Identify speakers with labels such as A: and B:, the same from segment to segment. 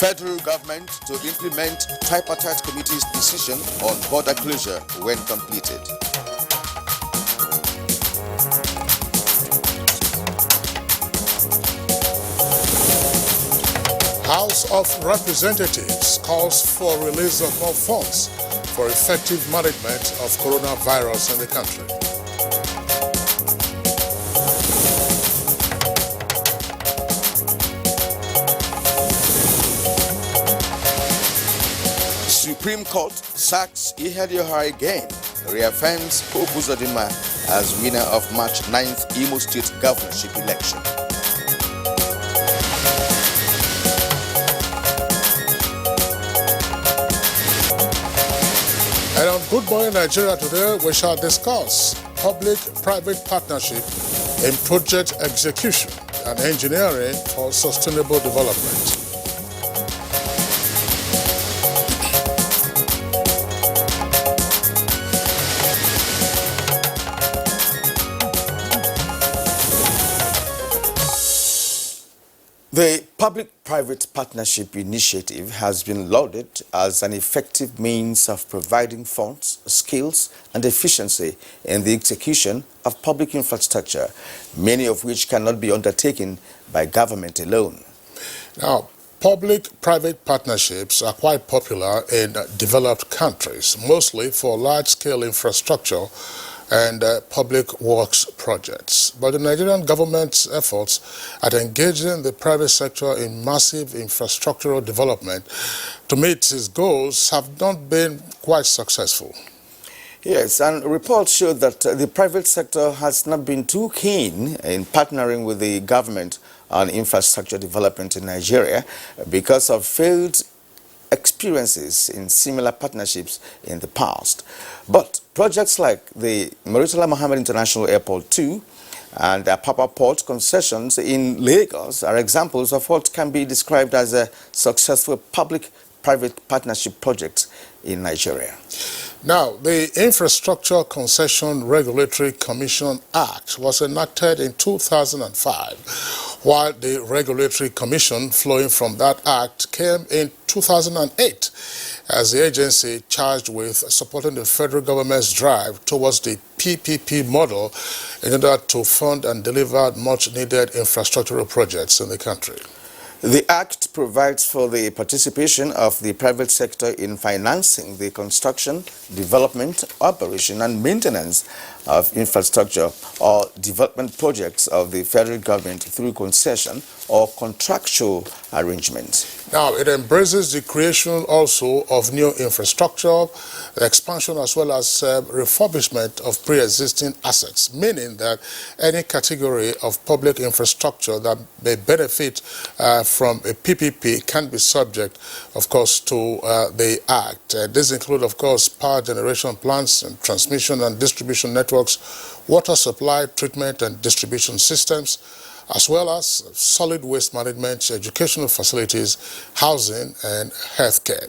A: Federal government to implement tripartite committee's decision on border closure when completed.
B: House of Representatives calls for release of more funds for effective management of coronavirus in the country.
A: Supreme Court sacks Ihedioha again, reaffirms Pope Uzodinma as winner of March 9th Imo State governorship election.
B: And on Good Morning Nigeria today, we shall discuss public-private partnership in project execution and engineering for sustainable development.
A: The Public-Private Partnership Initiative has been lauded as an effective means of providing funds, skills, and efficiency in the execution of public infrastructure, many of which cannot be undertaken by government alone.
B: Now, public-private partnerships are quite popular in developed countries, mostly for large-scale infrastructure and public works projects. But the Nigerian government's efforts at engaging the private sector in massive infrastructural development to meet its goals have not been quite successful.
A: Yes, and reports show that the private sector has not been too keen in partnering with the government on infrastructure development in Nigeria because of failed experiences in similar partnerships in the past. But projects like the Murtala Mohammed International Airport 2 and Apapa Port concessions in Lagos are examples of what can be described as a successful public-private partnership project in Nigeria.
B: Now, the Infrastructure Concession Regulatory Commission Act was enacted in 2005, while the Regulatory Commission flowing from that act came in 2008 as the agency charged with supporting the federal government's drive towards the PPP model in order to fund and deliver much-needed infrastructural projects in the country.
A: The Act provides for the participation of the private sector in financing the construction, development, operation, and maintenance of infrastructure or development projects of the federal government through concession or contractual arrangements.
B: Now, it embraces the creation also of new infrastructure, expansion as well as refurbishment of pre-existing assets, meaning that any category of public infrastructure that may benefit from a PPP can be subject, of course, to the Act. These include, of course, power generation plants and transmission and distribution networks, water supply, treatment and distribution systems, as well as solid waste management, educational facilities, housing, and healthcare.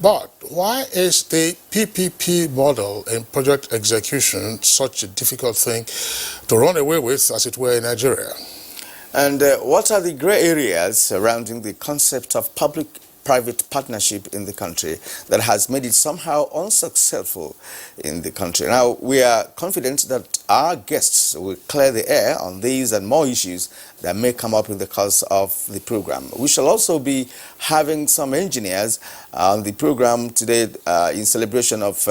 B: But why is the PPP model in project execution such a difficult thing to run away with, as it were, in Nigeria?
A: And what are the gray areas surrounding the concept of public-private partnership in the country that has made it somehow unsuccessful in the country? Now, we are confident that our guests will clear the air on these and more issues that may come up in the course of the program. We shall also be having some engineers on the program today in celebration of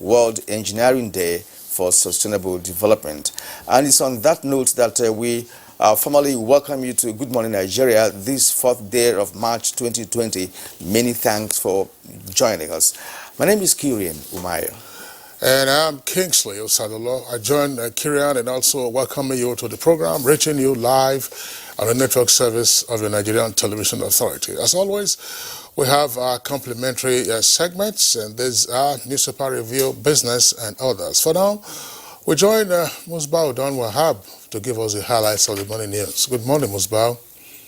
A: World Engineering Day for Sustainable Development. And it's on that note that we formally welcome you to Good Morning Nigeria this 4th day of March 2020. Many thanks for joining us. My name is Kirian Umayo.
B: And I'm Kingsley Osadolo. I join Kirian and also welcoming you to the program, reaching you live on the network service of the Nigerian Television Authority. As always, we have our complimentary segments, and these are newspaper review, business, and others. For now, we join Musbao Don Wahab to give us the highlights of the morning news. Good morning, Musbao.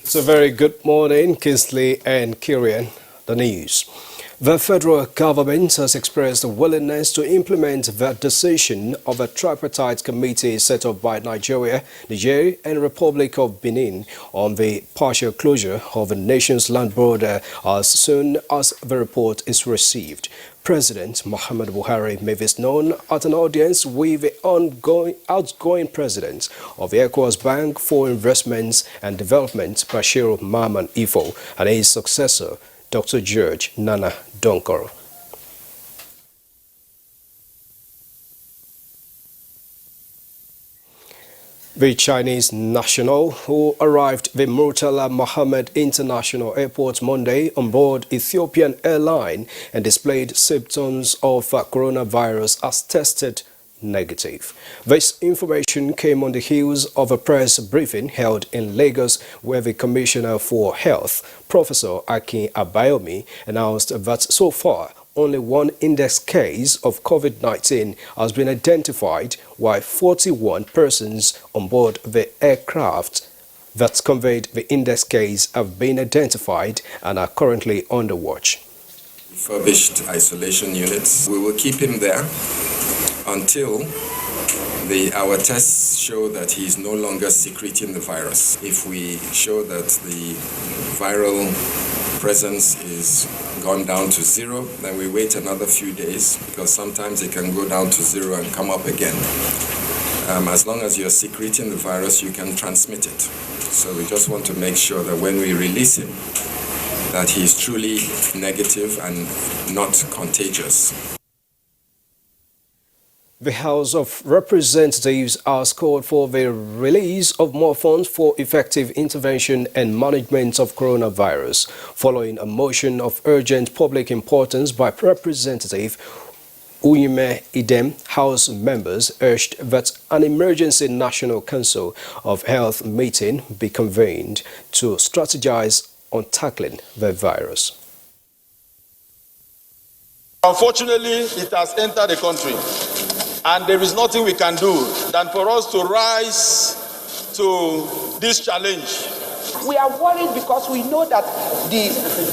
C: It's a very good morning, Kingsley and Kirian. The news. The federal government has expressed a willingness to implement the decision of a tripartite committee set up by Nigeria, Niger, and Republic of Benin on the partial closure of the nation's land border as soon as the report is received. President Muhammad Buhari made this known at an audience with the outgoing president of the ECOWAS Bank for Investments and Development, Bashir Maman Ifo, and his successor, Dr. George Nana Donkor. The Chinese national who arrived the Murtala Mohammed International Airport Monday on board Ethiopian airline and displayed symptoms of coronavirus as tested negative. This information came on the heels of a press briefing held in Lagos where the Commissioner for Health, Professor Akin Abayomi, announced that so far only one index case of COVID-19 has been identified, while 41 persons on board the aircraft that conveyed the index case have been identified and are currently under watch.
D: Refurbished isolation units. We will keep him there until our tests show that he is no longer secreting the virus. If we show that the viral presence is gone down to zero, then we wait another few days because sometimes it can go down to zero and come up again. As long as you're secreting the virus, you can transmit it. So we just want to make sure that when we release him, that he is truly negative and not contagious.
C: The House of Representatives has called for the release of more funds for effective intervention and management of coronavirus, following a motion of urgent public importance by Representative Uyime Idem. House members urged that an emergency National Council of Health meeting be convened to strategize on tackling the virus.
E: Unfortunately, it has entered the country, and there is nothing we can do than for us to rise to this challenge.
F: We are worried because we know that the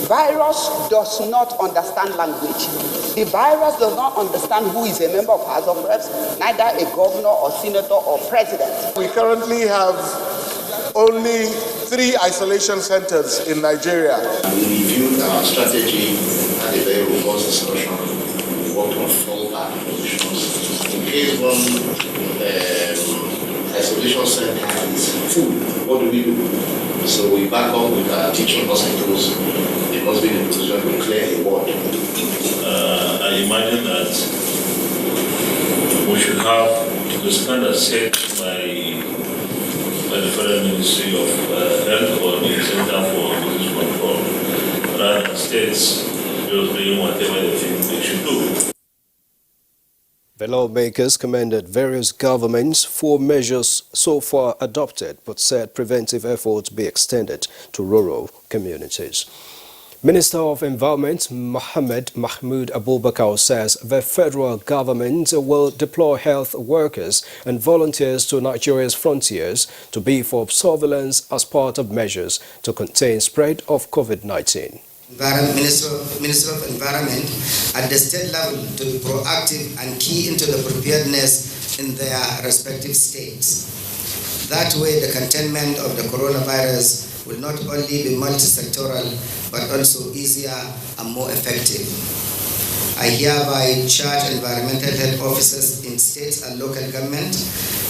F: virus does not understand language. The virus does not understand who is a member of House of Reps, neither a governor or senator or president.
G: We currently have only 3 isolation centers in Nigeria.
H: We reviewed our strategy and a very robust discussion. We worked on fallback positions. In case one isolation center is full, what do we do? So we back up with our teaching hospitals. They must be in a position to clear the ward.
I: I imagine that we should have the standard set by the Federal Ministry of Health or the Center for Disease Control, rather than states just doing whatever they think they should do.
C: The lawmakers commended various governments for measures so far adopted, but said preventive efforts be extended to rural communities. Minister of Environment Mohammed Mahmoud Abubakar says the federal government will deploy health workers and volunteers to Nigeria's frontiers to beef up surveillance as part of measures to contain spread of COVID-19.
J: Minister of Environment at the state level to be proactive and key into the preparedness in their respective states. That way the containment of the coronavirus will not only be multi-sectoral but also easier and more effective. I hereby charge environmental health officers in states and local government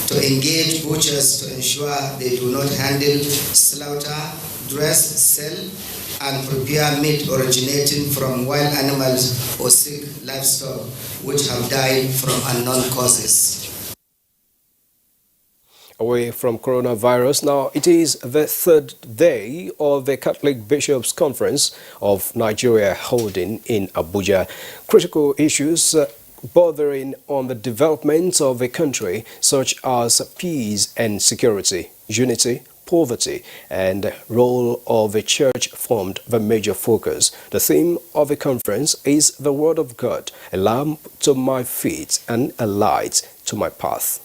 J: to engage butchers to ensure they do not handle, slaughter, dress, sell, and prepare meat originating from wild animals or sick livestock which have died from unknown causes.
C: Away from coronavirus, now it is the 3rd day of the Catholic Bishops' Conference of Nigeria holding in Abuja. Critical issues bordering on the development of the country, such as peace and security, unity, poverty, and role of the church formed the major focus. The theme of the conference is the Word of God, a lamp to my feet and a light to my path.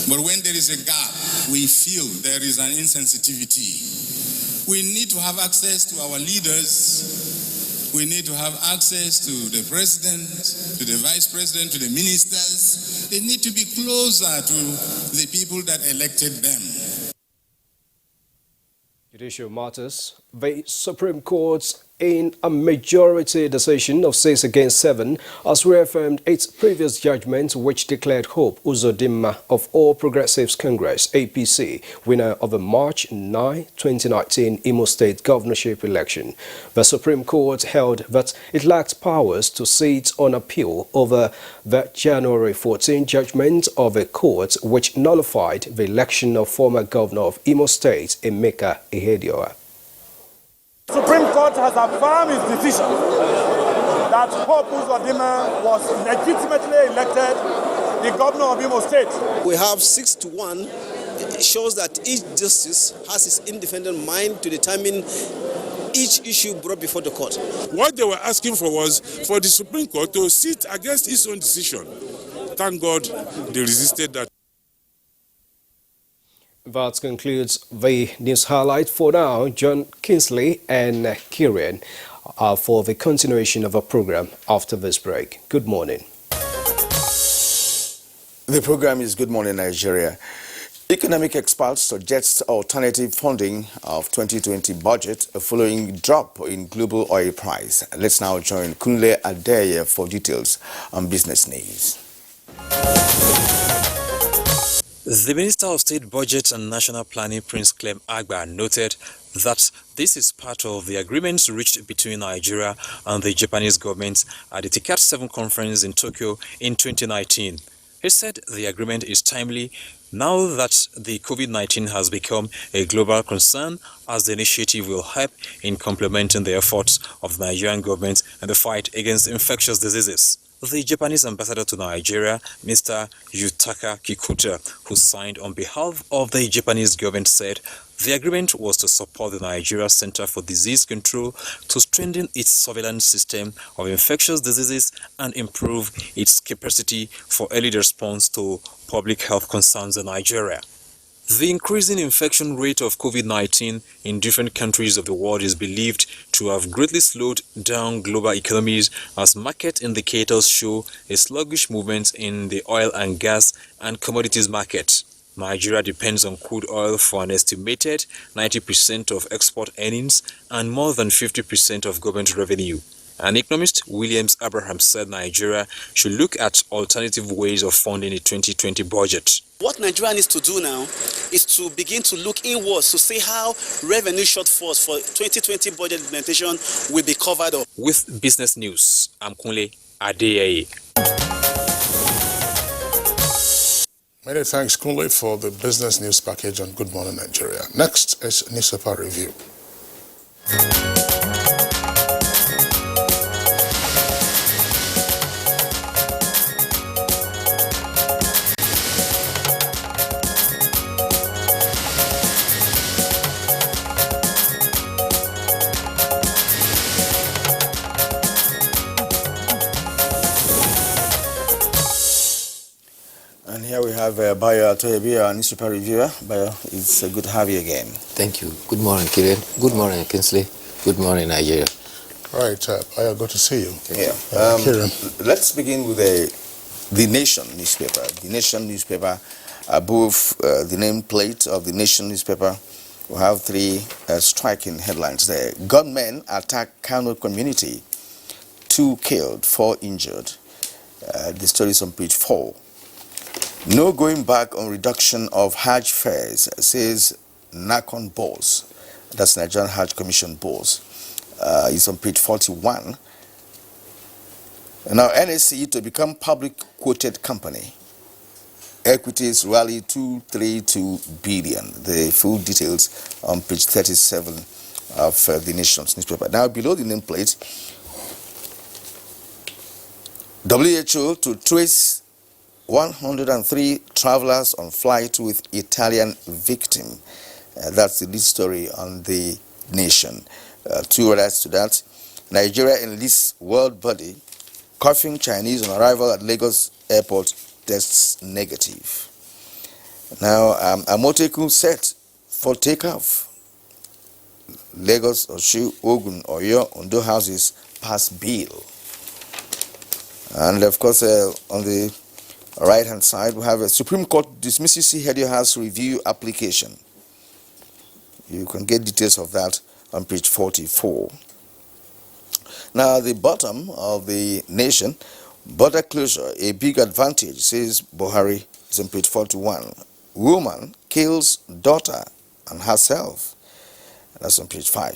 K: But when there is a gap, we feel there is an insensitivity. We need to have access to our leaders We need to have access to the president, to the vice president, to the ministers. They need to be closer to the people that elected them.
C: Judicial matters. The Supreme Court, in a majority decision of 6-7, has reaffirmed its previous judgment, which declared Hope Uzodimma of All Progressives Congress (APC) winner of the March 9, 2019 Imo State governorship election. The Supreme Court held that it lacked powers to sit on appeal over the January 14 judgment of a court which nullified the election of former governor of Imo State, Emeka Ihedioha.
L: The Supreme Court has affirmed its decision that Hope Uzodimma was legitimately elected the governor of Imo State.
M: We have 6-1. It shows that each justice has his independent mind to determine each issue brought before the court.
N: What they were asking for was for the Supreme Court to sit against its own decision. Thank God they resisted that.
C: That concludes the news highlight for now. John Kingsley and Kieran for the continuation of our program after this break. Good morning.
A: The program is Good Morning Nigeria. Economic experts suggest alternative funding of 2020 budget following drop in global oil price. Let's now join Kunle Adeye for details on business news.
O: The Minister of State Budget and National Planning, Prince Clem Agba, noted that this is part of the agreements reached between Nigeria and the Japanese government at the TICAD 7 conference in Tokyo in 2019. He said the agreement is timely now that the COVID-19 has become a global concern, as the initiative will help in complementing the efforts of the Nigerian government in the fight against infectious diseases. The Japanese ambassador to Nigeria, Mr. Yutaka Kikuta, who signed on behalf of the Japanese government, said the agreement was to support the Nigeria Center for Disease Control to strengthen its surveillance system of infectious diseases and improve its capacity for early response to public health concerns in Nigeria. The increasing infection rate of COVID-19 in different countries of the world is believed to have greatly slowed down global economies, as market indicators show a sluggish movement in the oil and gas and commodities market. Nigeria depends on crude oil for an estimated 90% of export earnings and more than 50% of government revenue. And economist Williams Abraham said Nigeria should look at alternative ways of funding the 2020 budget.
P: What Nigeria needs to do now is to begin to look inwards to see how revenue shortfalls for 2020 budget implementation will be covered up.
O: With business news, I'm Kunle Adeye.
B: Many thanks, Kunle, for the business news package on Good Morning Nigeria. Next is newspaper review.
A: And here we have Bayo Atoyebi, our newspaper reviewer. Bayo, it's good to have you again.
Q: Thank you. Good morning, Kieran. Good morning, Kingsley. Good morning, Nigeria.
B: All right, Bayo, good to see you.
A: Yeah.
B: Kieran.
A: Let's begin with the Nation newspaper. The Nation newspaper, above the nameplate of the Nation newspaper, we have three striking headlines there. Gunmen attack Kano community. 2 killed, 4 injured. The story is on page 4. No going back on reduction of Hajj fares, says NACON boss. That's Nigerian Hajj Commission boss. It's on page 41. Now, NSC to become public quoted company. Equities rally 232 billion. The full details on page 37 of the Nation's newspaper. Now, below the nameplate, WHO to trace 103 travelers on flight with Italian victim. That's the lead story on the Nation. 2 others to that. Nigeria enlists world body. Coughing Chinese on arrival at Lagos airport tests negative. Now, Amoteku set for takeoff. Lagos, Oshu, Ogun, Oyo, Ondo houses pass bill. And of course, on the right-hand side, we have a Supreme Court dismisses Head House review application. You can get details of that on page 44. Now, the bottom of the nation, border closure, a big advantage, says Buhari, is on page 41. Woman kills daughter and herself. That's on page 5.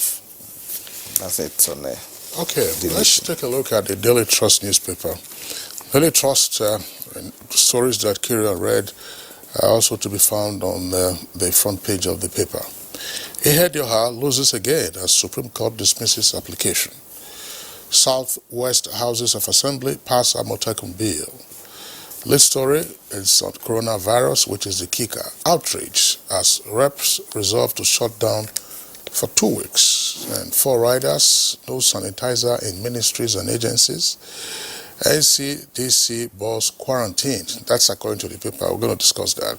A: That's it on there.
B: Okay, let's take a look at the Daily Trust newspaper. Daily Trust stories that Kira read are also to be found on the front page of the paper. Ihedioha loses again as Supreme Court dismisses application. Southwest Houses of Assembly pass Amotekun bill. Lead story is on coronavirus, which is the kicker. Outrage as reps resolve to shut down for 2 weeks. And 4 riders, no sanitizer in ministries and agencies. NCDC boss quarantine. That's according to the paper. We're going to discuss that.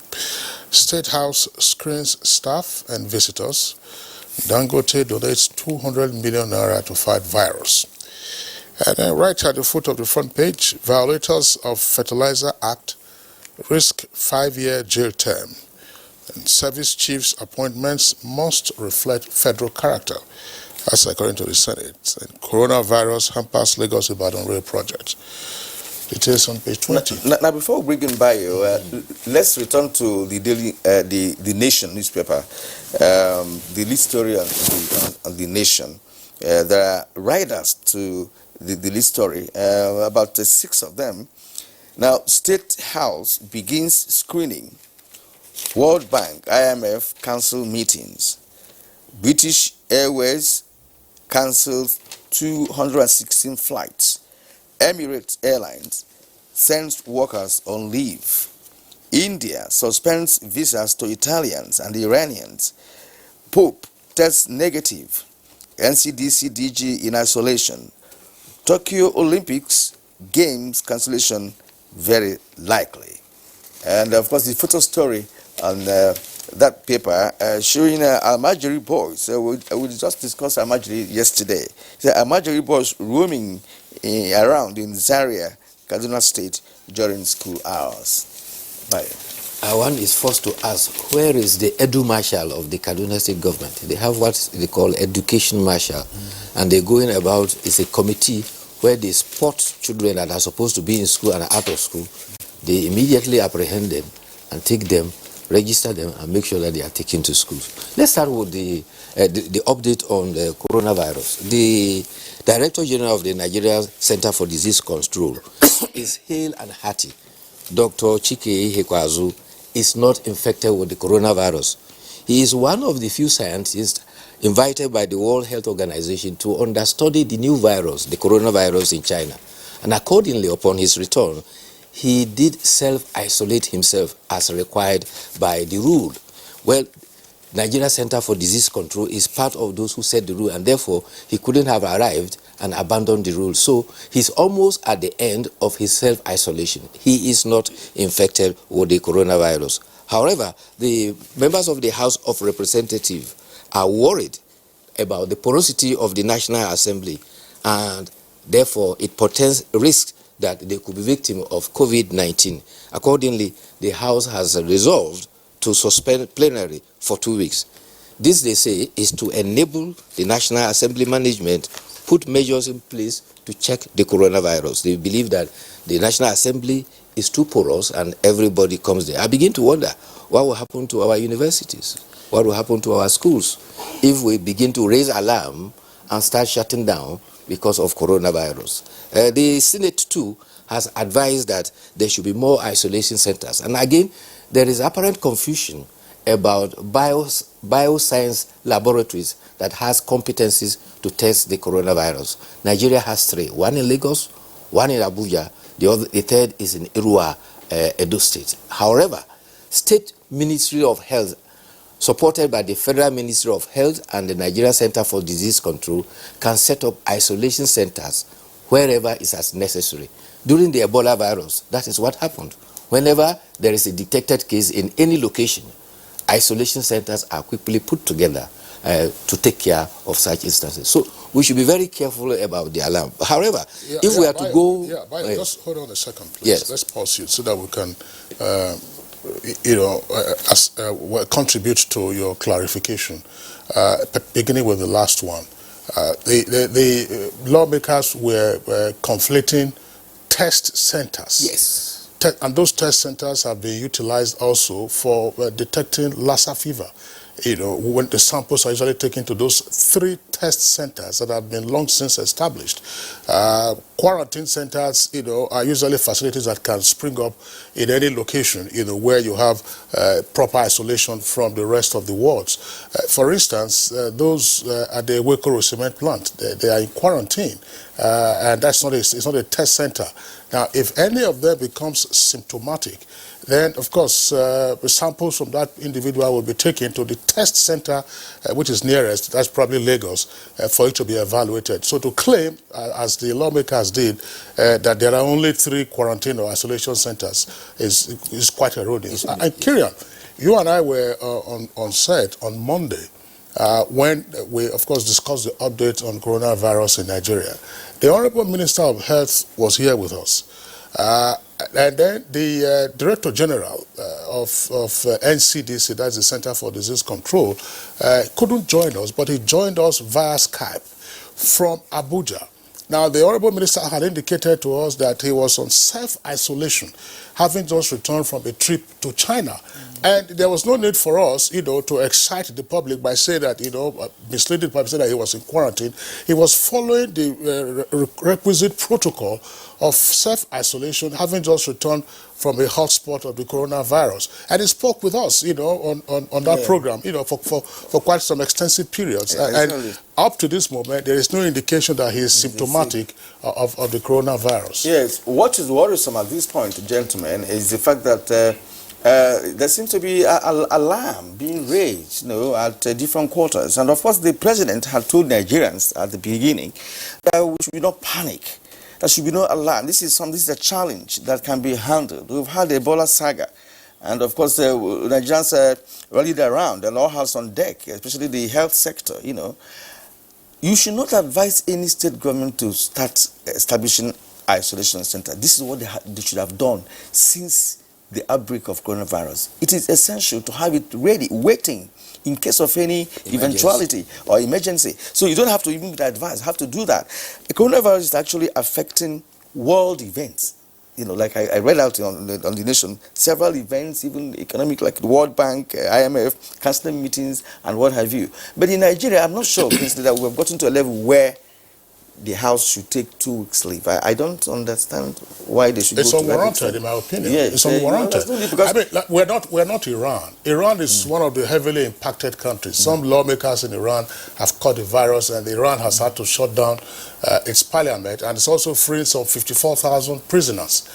B: State House screens staff and visitors. Dangote donates 200 million naira to fight virus. And then right at the foot of the front page, violators of Fertilizer Act risk 5-year jail term. And service chiefs' appointments must reflect federal character. That's according to the Senate. And coronavirus hampers Lagos Ibadan rail project. Details on page 20.
A: Now before we bring in bio, let's return to the daily, the Nation newspaper. The lead story on the Nation. There are riders to the lead story, about 6 of them. Now, State House begins screening. World Bank, IMF cancel meetings. British Airways cancels 216 flights. Emirates Airlines sends workers on leave. India suspends visas to Italians and Iranians. Pope tests negative. NCDC DG in isolation. Tokyo Olympics Games cancellation very likely. And of course, the photo story on that paper showing Almajiri boys. We just discussed Almajiri yesterday. So Almajiri boys roaming around in Zaria, Kaduna State during school hours. Bye.
Q: One is forced to ask, where is the Edu Marshal of the Kaduna State government? They have what they call Education Marshal, and they're going about, it's a committee where they spot children that are supposed to be in school and are out of school. They immediately apprehend them and take them, register them, and make sure that they are taken to schools. Let's start with the update on the coronavirus. The Director General of the Nigerian Center for Disease Control is hale and hearty. Dr. Chike Ihekwazu is not infected with the coronavirus. He is one of the few scientists invited by the World Health Organization to understudy the new virus, the coronavirus in China. And accordingly, upon his return, he did self-isolate himself as required by the rule. Well, Nigeria Center for Disease Control is part of those who set the rule, and therefore he couldn't have arrived and abandoned the rule. So he's almost at the end of his self-isolation. He is not infected with the coronavirus. However, the members of the House of Representatives are worried about the porosity of the National Assembly, and therefore it portends risk that they could be victim of COVID-19. Accordingly, the House has resolved to suspend plenary for 2 weeks. This, they say, is to enable the National Assembly management put measures in place to check the coronavirus. They believe that the National Assembly is too porous and everybody comes there. I begin to wonder what will happen to our universities, what will happen to our schools if we begin to raise alarm and start shutting down because of coronavirus. The Senate too has advised that there should be more isolation centers. And again, there is apparent confusion about bioscience laboratories that has competencies to test the coronavirus. Nigeria has 3, one in Lagos, one in Abuja, the third is in Irua, Edo State. However, State Ministry of Health, supported by the Federal Ministry of Health and the Nigeria Center for Disease Control, can set up isolation centers wherever is as necessary. During the Ebola virus, that is what happened. Whenever there is a detected case in any location, isolation centers are quickly put together to take care of such instances. So we should be very careful about the alarm. However, if we are to go...
B: just hold on a second, please.
Q: Yes.
B: Let's pause you so that we can, contribute to your clarification, beginning with the last one. The lawmakers were conflating test centers.
Q: Yes.
B: And those test centers have been utilized also for detecting Lassa fever. When the samples are usually taken to those 3 test centers that have been long since established. Quarantine centers, are usually facilities that can spring up in any location, where you have proper isolation from the rest of the wards. For instance, those at the Wekoro cement plant, they are in quarantine, and it's not a test center. Now, if any of them becomes symptomatic, then, of course, the samples from that individual will be taken to the test center, which is nearest, that's probably Lagos, for it to be evaluated. So to claim, as the lawmakers did, that there are only 3 quarantine or isolation centers is quite erroneous. And Kirian, you and I were on set on Monday when we, of course, discussed the update on coronavirus in Nigeria. The Honorable Minister of Health was here with us. And then the Director General of NCDC, that's the Center for Disease Control, couldn't join us, but he joined us via Skype from Abuja. Now, the Honorable Minister had indicated to us that he was on self-isolation, having just returned from a trip to China. And there was no need for us, to excite the public by saying that, misleading by saying that he was in quarantine. He was following the requisite protocol of self-isolation, having just returned from a hotspot of the coronavirus. And he spoke with us, on that program, for quite some extensive periods. And up to this moment, there is no indication that he is symptomatic of the coronavirus.
A: Yes, what is worrisome at this point, gentlemen, is the fact that there seems to be an alarm being raised, at different quarters. And of course, the president had told Nigerians at the beginning that we should not panic. There should be no alarm. This is a challenge that can be handled. We've had the Ebola saga. And of course, Nigerians rallied around and all hands on deck, especially the health sector, You should not advise any state government to start establishing isolation centers. This is what they should have done since the outbreak of coronavirus. It is essential to have it ready, waiting in case of any eventuality or emergency. So you don't have to even be advised, have to do that. The coronavirus is actually affecting world events. Like I read out on the Nation, several events, even economic, like the World Bank, IMF, cancelling meetings, and what have you. But in Nigeria, I'm not sure, that we've gotten to a level where the House should take 2 weeks leave. I don't understand why they should.
B: It's
A: go to
B: unwarranted, in my opinion.
A: Yes,
B: it's unwarranted.
A: Because
B: we're not Iran. Iran is one of the heavily impacted countries. Some lawmakers in Iran have caught the virus, and Iran has had to shut down its parliament, and it's also freed some 54,000 prisoners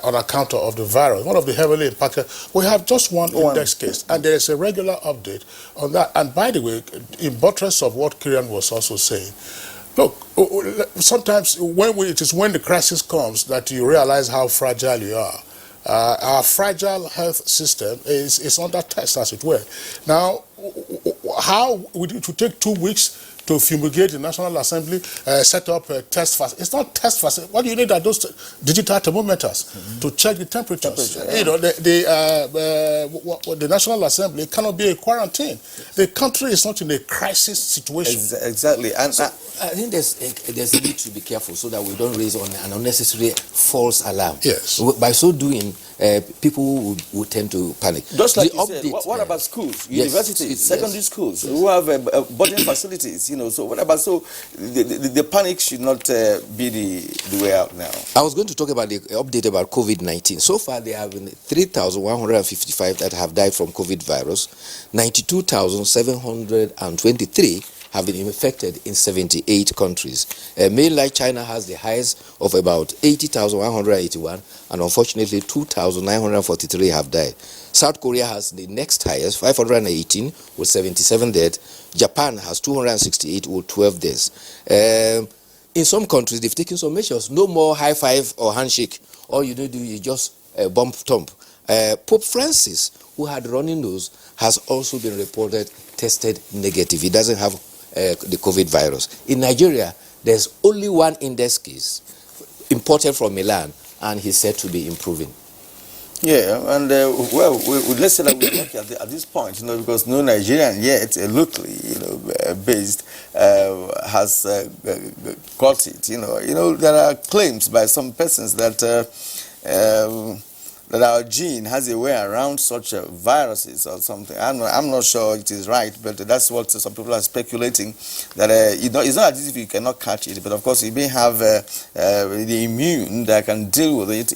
B: on account of the virus. One of the heavily impacted. We have just one index case, and there is a regular update on that. And by the way, in buttress of what Kirian was also saying, look, sometimes it is when the crisis comes that you realize how fragile you are. Our fragile health system is under test, as it were. Now, how would it take 2 weeks to fumigate the National Assembly, set up a test facility? It's not test facility. What do you need are those digital thermometers to check the temperatures? The National Assembly cannot be a quarantine. The country is not in a crisis situation.
A: Exactly. And
Q: so, I think there's a need to be careful so that we don't raise an unnecessary false alarm.
B: Yes.
Q: By so doing, people will tend to panic.
A: Just like you said, what about schools, universities, secondary schools, who have boarding facilities? So what about the panic should not be the way out now.
Q: I was going to talk about the update about COVID-19. So far, there have been 3,155 that have died from COVID virus. 92,723 have been infected in 78 countries. Mainland China has the highest of about 80,181, and unfortunately 2,943 have died. South Korea has the next highest, 518, with 77 dead. Japan has 268 with 12 deaths. In some countries, they've taken some measures. No more high five or handshake. All you need to do is just bump thump. Pope Francis, who had runny nose, has also been reported tested negative. He doesn't have the COVID virus. In Nigeria, there's only one index case imported from Milan, and he's said to be improving.
A: Yeah, and let's say that we're lucky at this point, because no Nigerian yet, locally, based, has got it. There are claims by some persons that that our gene has a way around such viruses or something. I'm not sure it is right, but that's what some people are speculating. That it's not as if you cannot catch it, but of course you may have the immune that can deal with it.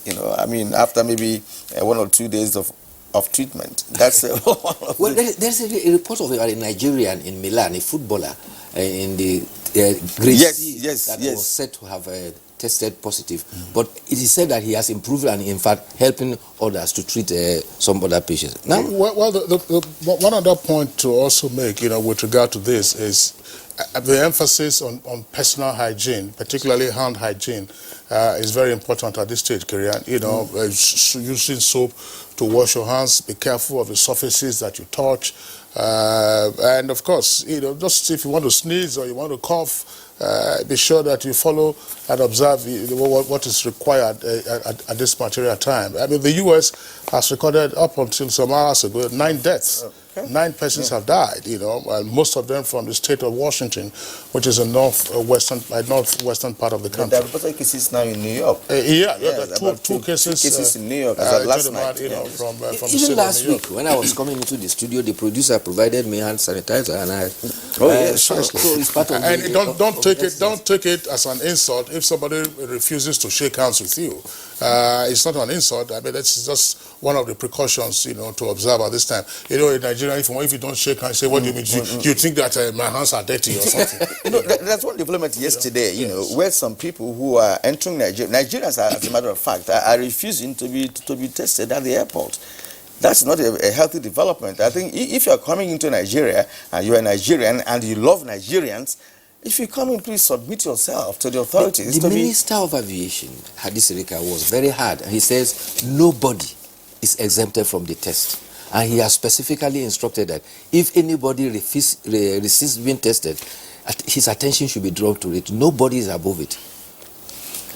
A: After maybe 1 or 2 days of treatment. That's
Q: well. There's a report of a Nigerian in Milan, a footballer in the grade C that was said to have tested positive, but it is said that he has improved and in fact helping others to treat some other patients. Now,
B: one other point to also make, with regard to this is the emphasis on personal hygiene, particularly hand hygiene, is very important at this stage, Kirian. Using soap to wash your hands, be careful of the surfaces that you touch, and of course, just if you want to sneeze or you want to cough, be sure that you follow and observe what is required at this material time. The U.S. has recorded up until some hours ago 9 deaths. Okay. 9 persons have died, and most of them from the state of Washington, which is a northwestern part of the country.
A: There are better cases now in New York.
B: Two cases
A: in New York last night.
B: From the
Q: even
B: state
Q: last
B: of New York.
Q: week, when I was coming into the studio, the producer provided me hand sanitizer, and I.
B: So it's part of and don't take it as an insult if somebody refuses to shake hands with you. It's not an insult. That's just one of the precautions, to observe at this time. In Nigeria, if you don't shake hands, say, what do you mean? You think that my hands are dirty or something?
A: That's one development yesterday, where some people who are entering Nigeria, Nigerians, as a matter of fact, are refusing to be tested at the airport. That's not a healthy development. I think if you're coming into Nigeria and you're a Nigerian and you love Nigerians, if you come in, please submit yourself to the authorities.
Q: The Minister of Aviation, Hadi Sirika, was very hard. And he says nobody is exempted from the test. And he has specifically instructed that if anybody resists being tested, his attention should be drawn to it. Nobody is above it.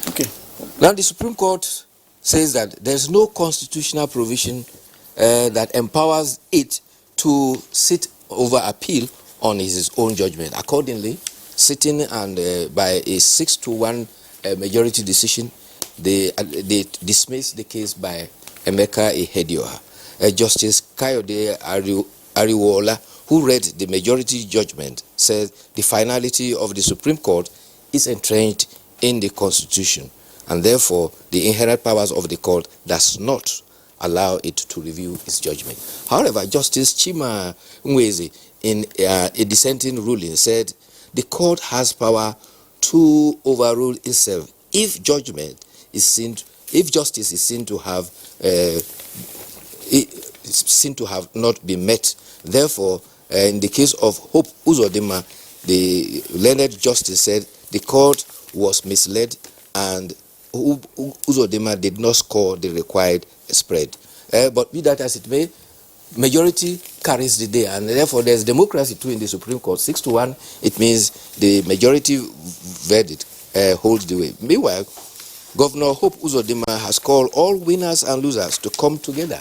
A: Okay.
Q: Now the Supreme Court says that there's no constitutional provision that empowers it to sit over appeal on his own judgment. Accordingly, sitting and by a 6-1 majority decision, they dismissed the case by Emeka Ihedioha. Justice Kayode Ariwola, who read the majority judgment, said the finality of the Supreme Court is entrenched in the Constitution, and therefore the inherent powers of the court does not allow it to review its judgment. However, Justice Chima Nweze, in a dissenting ruling, said the court has power to overrule itself if justice is seen to have not been met. Therefore, in the case of Hope Uzodinma, the learned justice said the court was misled and Uzodinma did not score the required spread. But be that as it may, majority carries the day, and therefore there's democracy too in the Supreme Court. 6-1, it means the majority verdict holds the way. Meanwhile, Governor Hope Uzodinma has called all winners and losers to come together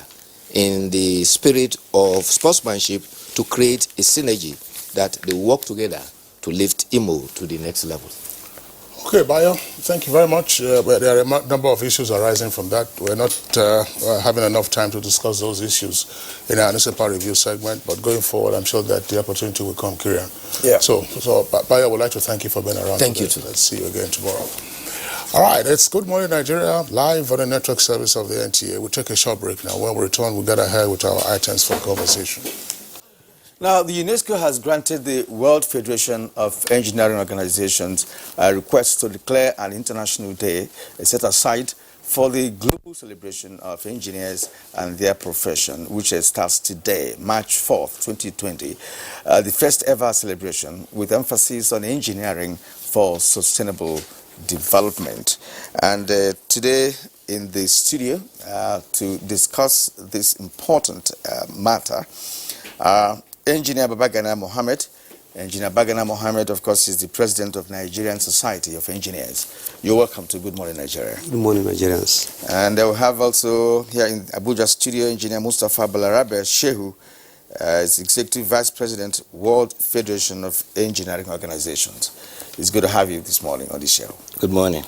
Q: in the spirit of sportsmanship to create a synergy that they work together to lift Imo to the next level.
B: Okay, Bayo, thank you very much. There are a number of issues arising from that. We're not having enough time to discuss those issues in our newspaper review segment, but going forward, I'm sure that the opportunity will come, Kirian.
A: Yeah.
B: So Bayo, I would like to thank you for being around.
Q: Thank you
B: today.
Q: too.
B: Let's see you again tomorrow. All right, it's Good Morning Nigeria, live on the network service of the NTA. We'll take a short break now. When we return, we'll get ahead with our items for conversation.
A: Now, the UNESCO has granted the World Federation of Engineering Organizations a request to declare an international day set aside for the global celebration of engineers and their profession, which starts today, March 4th, 2020. The first ever celebration with emphasis on engineering for sustainable development. And today in the studio to discuss this important matter Engineer Babagana Mohammed. Engineer Babagana Mohammed, of course, is the president of Nigerian Society of Engineers. You're welcome to Good Morning Nigeria.
R: Good morning, Nigerians.
A: And we have also here in Abuja studio Engineer Mustafa Balarabe Shehu, is Executive Vice President, World Federation of Engineering Organizations. It's good to have you this morning on the show.
S: Good morning.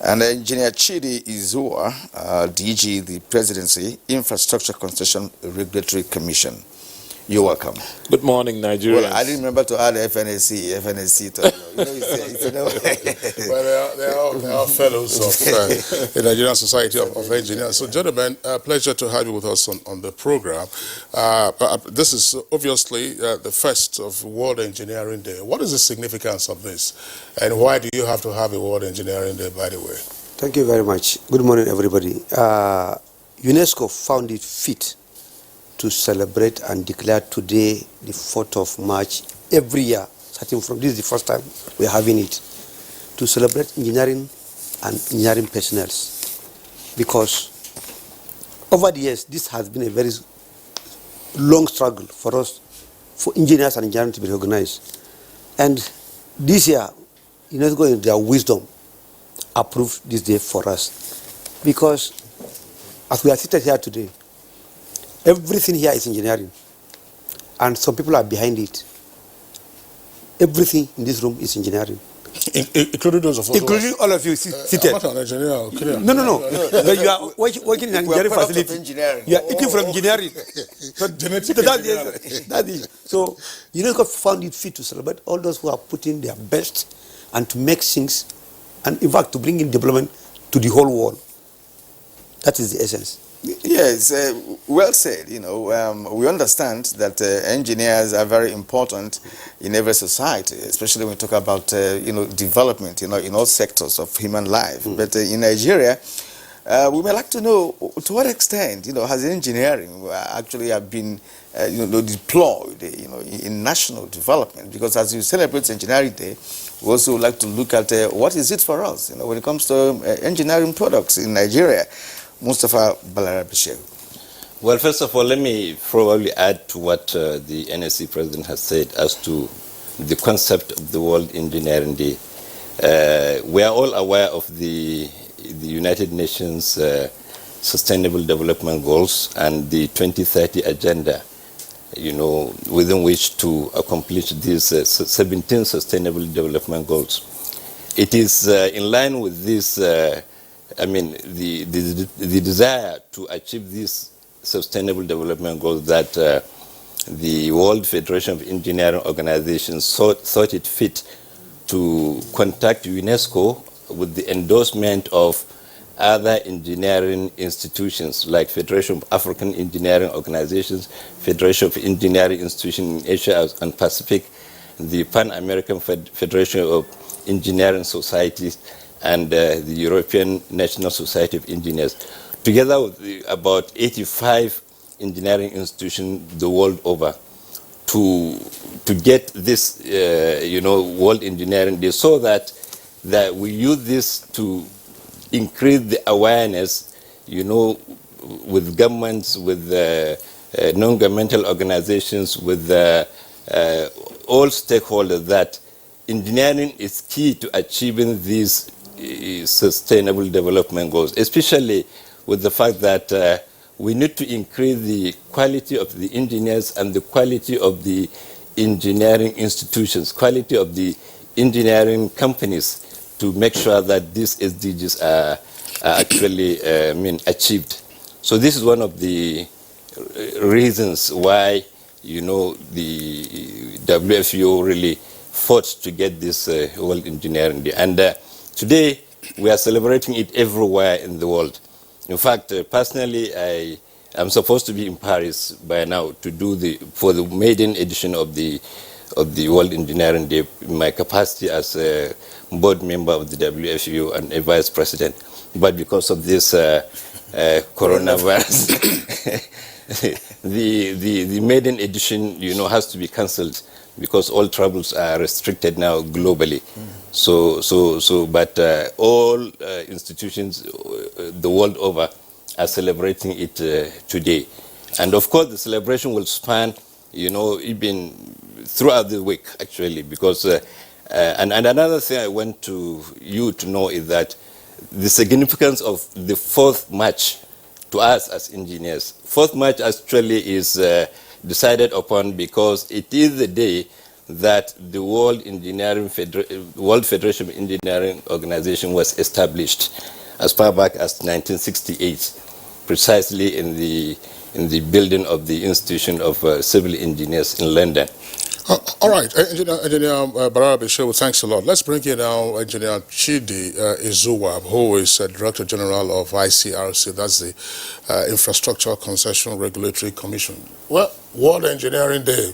A: And Engineer Chidi Izua, DG, the Presidency, Infrastructure Concession Regulatory Commission. You're welcome.
T: Good morning, Nigerians.
A: Well, I didn't remember to add FNSC to,
B: Well, they are fellows of the Nigerian Society of Engineers. So, gentlemen, pleasure to have you with us on the program. This is obviously the first of World Engineering Day. What is the significance of this? And why do you have to have a World Engineering Day, by the way?
R: Thank you very much. Good morning, everybody. UNESCO found it fit to celebrate and declare today, the 4th of March, every year, starting from this is the first time we're having it, to celebrate engineering and engineering personnel. Because over the years, this has been a very long struggle for us, for engineers and engineering to be recognized. And this year, UNESCO in their wisdom approved this day for us. Because as we are seated here today, everything here is engineering, and some people are behind it. Everything in this room is engineering.
B: Including those of us.
R: Including all of you seated.
B: I'm not an engineer. Okay.
R: No. But you are working in an engineering facility. You are eating from engineering. So UNESCO found it fit to celebrate all those who are putting their best and to make things, and in fact to bring in development to the whole world. That is the essence.
A: Yes, well said. We understand that engineers are very important in every society, especially when we talk about development, in all sectors of human life. But in Nigeria, we may like to know to what extent, has engineering actually have been, deployed, in national development? Because as you celebrate Engineering Day, we also like to look at what is it for us, when it comes to engineering products in Nigeria. Mustafa Balarabe Shehu.
S: Well, first of all, let me probably add to what the NSC president has said as to the concept of the World Engineering Day. We are all aware of the United Nations Sustainable Development Goals and the 2030 agenda, within which to accomplish these 17 Sustainable Development Goals. It is in line with this the desire to achieve these sustainable development goals that the World Federation of Engineering Organizations thought it fit to contact UNESCO with the endorsement of other engineering institutions like Federation of African Engineering Organizations, Federation of Engineering Institutions in Asia and Pacific, the Pan-American Federation of Engineering Societies, and the European National Society of Engineers, together with about 85 engineering institutions the world over, to get this, World Engineering Day, so that we use this to increase the awareness, with governments, with non-governmental organizations, with all stakeholders, that engineering is key to achieving these sustainable development goals, especially with the fact that we need to increase the quality of the engineers and the quality of the engineering institutions, quality of the engineering companies, to make sure that these SDGs are actually achieved. So this is one of the reasons why, the WFO really fought to get this World Engineering Day. And today, we are celebrating it everywhere in the world. In fact, personally, I am supposed to be in Paris by now to do for the maiden edition of the World Engineering Day in my capacity as a board member of the WFU and a vice president. But because of this coronavirus, the maiden edition, has to be cancelled, because all travels are restricted now globally. But all institutions the world over are celebrating it today. And of course, the celebration will span you know, even throughout the week, actually, because, and another thing I want you to know is that the significance of the 4th March to us as engineers. 4th March actually is decided upon because it is the day that the World Federation of Engineering Organization was established as far back as 1968, precisely in the building of the Institution of Civil Engineers in London.
B: All right, Engineer Barara Bishewu, thanks a lot. Let's bring in now Engineer Chidi Izuwa, who is Director General of ICRC, that's the Infrastructure Concession Regulatory Commission. Well, World Engineering Day,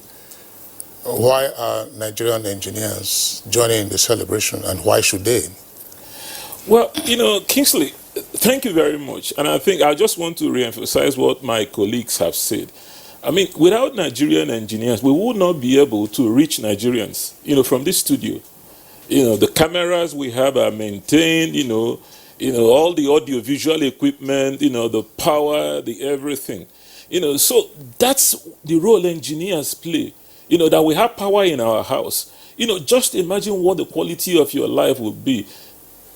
B: why are Nigerian engineers joining the celebration, and why should they?
T: Well, you know, Kingsley, thank you very much. And I think I just want to re-emphasize what my colleagues have said. I mean, without Nigerian engineers, we would not be able to reach Nigerians, you know, from this studio. You know, the cameras we have are maintained, you know, all the audio-visual equipment, you know, the power, the everything. You know, so that's the role engineers play, you know, that we have power in our house. You know, just imagine what the quality of your life would be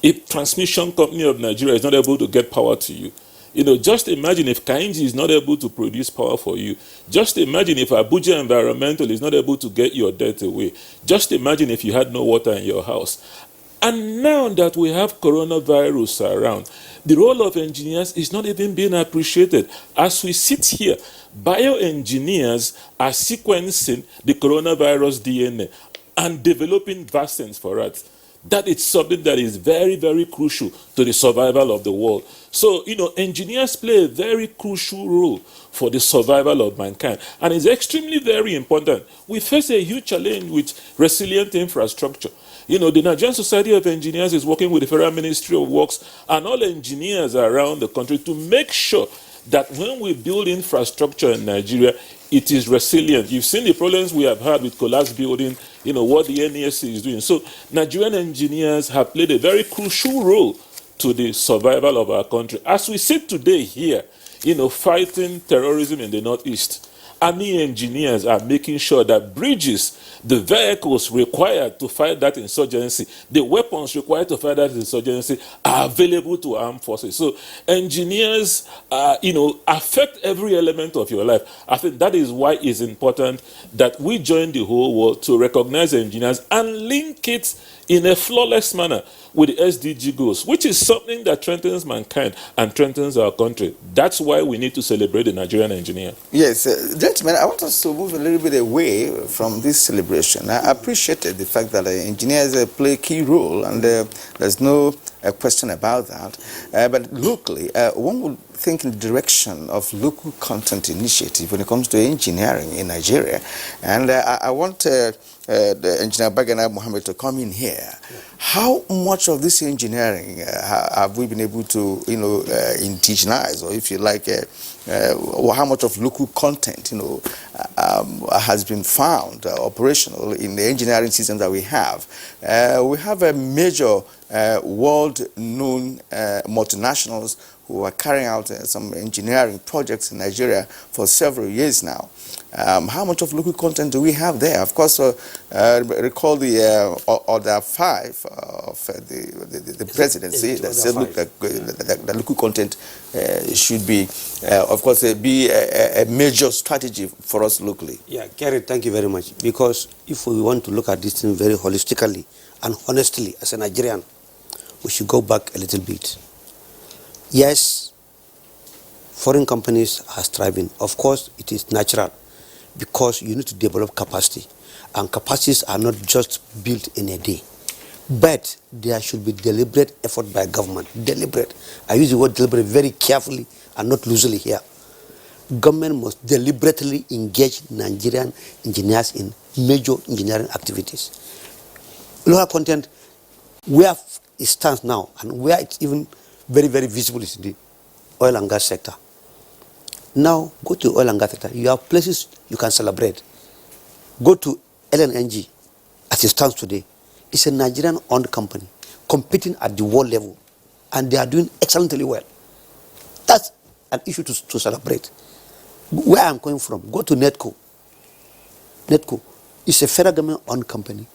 T: if Transmission Company of Nigeria is not able to get power to you. You know, just imagine if Kainji is not able to produce power for you. Just imagine if Abuja Environmental is not able to get your debt away. Just imagine if you had no water in your house. And now that we have coronavirus around, the role of engineers is not even being appreciated. As we sit here, bioengineers are sequencing the coronavirus DNA and developing vaccines for it. That is something that is very, very crucial to the survival of the world. So, you know, engineers play a very crucial role for the survival of mankind. And it's extremely very important. We face a huge challenge with resilient infrastructure. You know, the Nigerian Society of Engineers is working with the Federal Ministry of Works and all engineers around the country to make sure that when we build infrastructure in Nigeria, it is resilient. You've seen the problems we have had with collapsed building, you know, what the NESC is doing. So Nigerian engineers have played a very crucial role to the survival of our country. As we sit today here, you know, fighting terrorism in the Northeast, Army engineers are making sure that bridges, the vehicles required to fight that insurgency, the weapons required to fight that insurgency are available to armed forces. So engineers, you know, affect every element of your life. I think that is why it's important that we join the whole world to recognize engineers and link it in a flawless manner with the SDG goals, which is something that strengthens mankind and strengthens our country. That's why we need to celebrate the Nigerian engineer.
A: Yes, gentlemen, I want us to move a little bit away from this celebration. I appreciated the fact that engineers play a key role, and there's no question about that. But locally, one would think in the direction of local content initiative when it comes to engineering in Nigeria. And I want the Engineer Bagana Mohammed to come in here. How much of this engineering have we been able to, you know, indigenize, or if you like, how much of local content, you know, has been found operational in the engineering system that we have? We have a major world-known multinationals who are carrying out some engineering projects in Nigeria for several years now. How much of local content do we have there? Of course, recall the Order 5 of the presidency that said, look, the local content should be, of course, be a major strategy for us locally.
R: Yeah, Gary, thank you very much. Because if we want to look at this thing very holistically and honestly as a Nigerian, we should go back a little bit. Yes, foreign companies are striving. Of course, it is natural because you need to develop capacity. And capacities are not just built in a day. But there should be deliberate effort by government. Deliberate. I use the word deliberate very carefully and not loosely here. Government must deliberately engage Nigerian engineers in major engineering activities. Local content, where it stands now and where it's even very, very visible is in the oil and gas sector. Now, go to oil and gas sector. You have places you can celebrate. Go to LNG, as it stands today. It's a Nigerian-owned company competing at the world level, and they are doing excellently well. That's an issue to celebrate. Where I'm coming from, go to NETCO. NETCO, is a federal government-owned company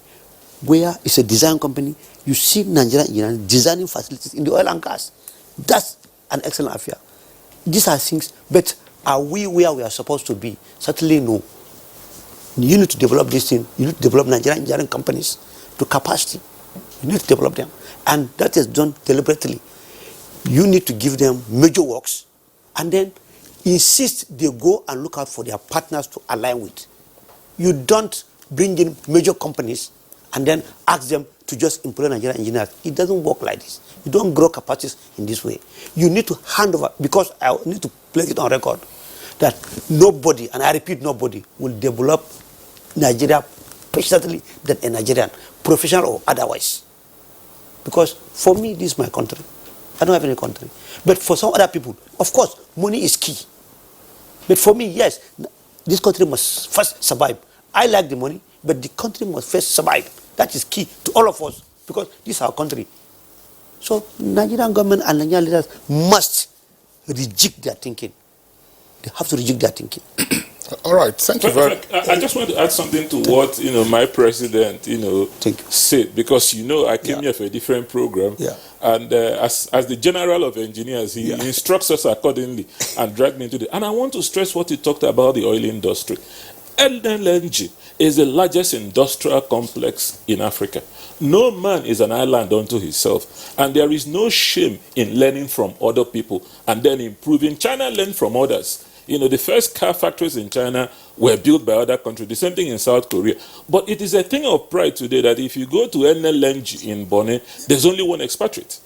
R: where it's a design company. You see Nigerian engineers designing facilities in the oil and gas. That's an excellent affair. These are things, but are we where we are supposed to be? Certainly no. You need to develop this thing. You need to develop Nigerian engineering companies to capacity. You need to develop them. And that is done deliberately. You need to give them major works and then insist they go and look out for their partners to align with. You don't bring in major companies and then ask them to just employ Nigerian engineers. It doesn't work like this. You don't grow capacities in this way. You need to hand over, because I need to place it on record, that nobody, and I repeat, nobody, will develop Nigeria patiently than a Nigerian, professional or otherwise. Because for me, this is my country. I don't have any country. But for some other people, of course, money is key. But for me, yes, this country must first survive. I like the money, but the country must first survive. That is key to all of us, because this is our country. So Nigerian government and Nigerian leaders must reject their thinking. They have to reject their thinking.
B: All right, thank you very much.
T: I just want to add something to what my president said, because I came here for a different program, and as the general of engineers, he instructs us accordingly and dragged me into it. And I want to stress what he talked about the oil industry. LNG is the largest industrial complex in Africa. No man is an island unto himself, and there is no shame in learning from other people and then improving. China learned from others. The first car factories in China were built by other countries. The same thing in South Korea. But it is a thing of pride today that if you go to NLNG in Bonnet, there's only one expatriate.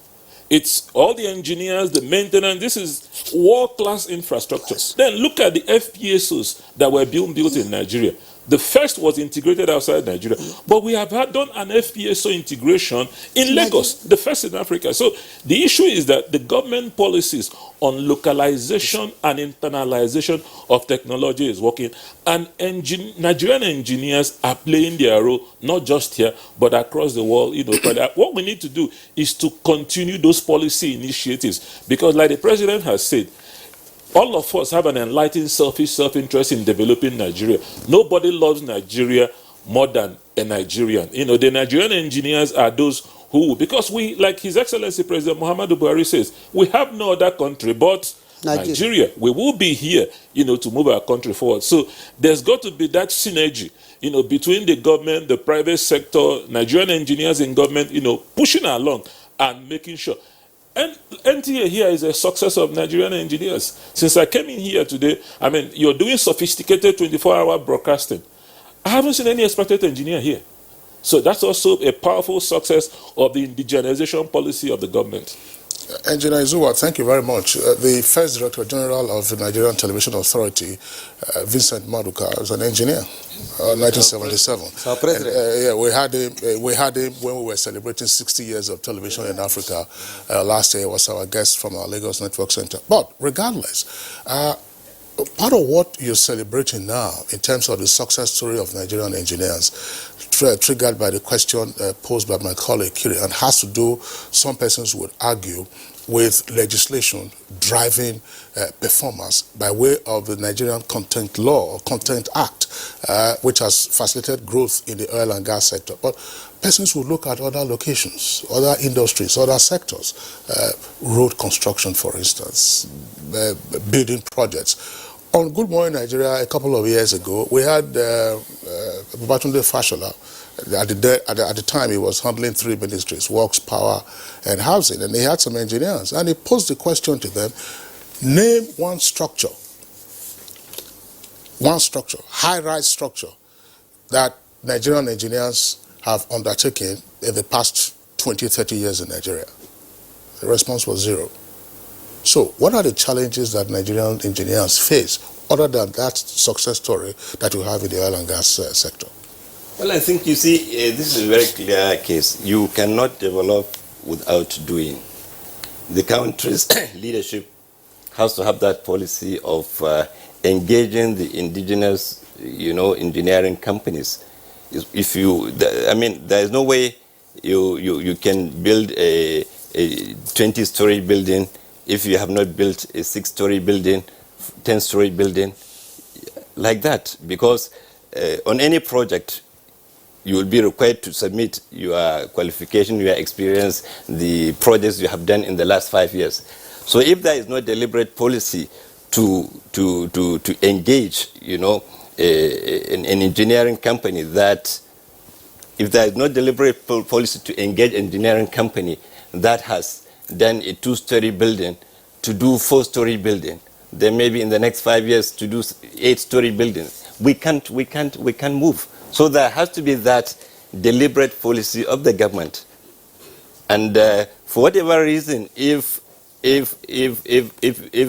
T: It's all the engineers, the maintenance. This is world-class infrastructure. Then look at the FPSOs that were built in Nigeria. The first was integrated outside Nigeria, but we have done an FPSO integration in Lagos, the first in Africa. So the issue is that the government policies on localization and internalization of technology is working, and Nigerian engineers are playing their role, not just here, but across the world. What we need to do is to continue those policy initiatives, because like the president has said, all of us have an enlightened self-interest in developing Nigeria. Nobody loves Nigeria more than a Nigerian. The Nigerian engineers are those who, because we, like His Excellency President Muhammadu Buhari says, we have no other country but Nigeria. We will be here, to move our country forward. So there's got to be that synergy, between the government, the private sector, Nigerian engineers in government, pushing along and making sure. And NTA here is a success of Nigerian engineers. Since I came in here today, you're doing sophisticated 24-hour broadcasting. I haven't seen any expatriate engineer here. So that's also a powerful success of the indigenization policy of the government.
B: Engineer Izuwa, thank you very much. The first Director General of the Nigerian Television Authority, Vincent Maduka, was an engineer, 1977.
Q: So, President.
B: We had him when we were celebrating 60 years of television in Africa. Last year was our guest from our Lagos Network Center. But regardless, part of what you're celebrating now in terms of the success story of Nigerian engineers, triggered by the question posed by my colleague Kiri, and has to do, some persons would argue, with legislation driving performance by way of the Nigerian Content Law, or Content Act, which has facilitated growth in the oil and gas sector. But persons will look at other locations, other industries, other sectors, road construction, for instance, building projects. On Good Morning Nigeria a couple of years ago, we had Babatunde Fashola. At the time, he was handling 3 ministries, Works, Power, and Housing, and he had some engineers. And he posed the question to them, name one structure, high-rise structure, that Nigerian engineers have undertaken in the past 20, 30 years in Nigeria. The response was 0. So what are the challenges that Nigerian engineers face, other than that success story that you have in the oil and gas sector?
S: Well, I think, you see, this is a very clear case. You cannot develop without doing. The country's leadership has to have that policy of engaging the indigenous, engineering companies. If you, there is no way you can build a 20-story building if you have not built a 6-story building, 10-story building, like that, because on any project, you will be required to submit your qualification, your experience, the projects you have done in the last 5 years. So if there is no deliberate policy to engage, you know, an engineering company that, if there is no deliberate policy to engage an engineering company that has done a 2-story building to do 4-story building, then maybe in the next 5 years to do 8-story buildings, we can't move. So there has to be that deliberate policy of the government. And for whatever reason, if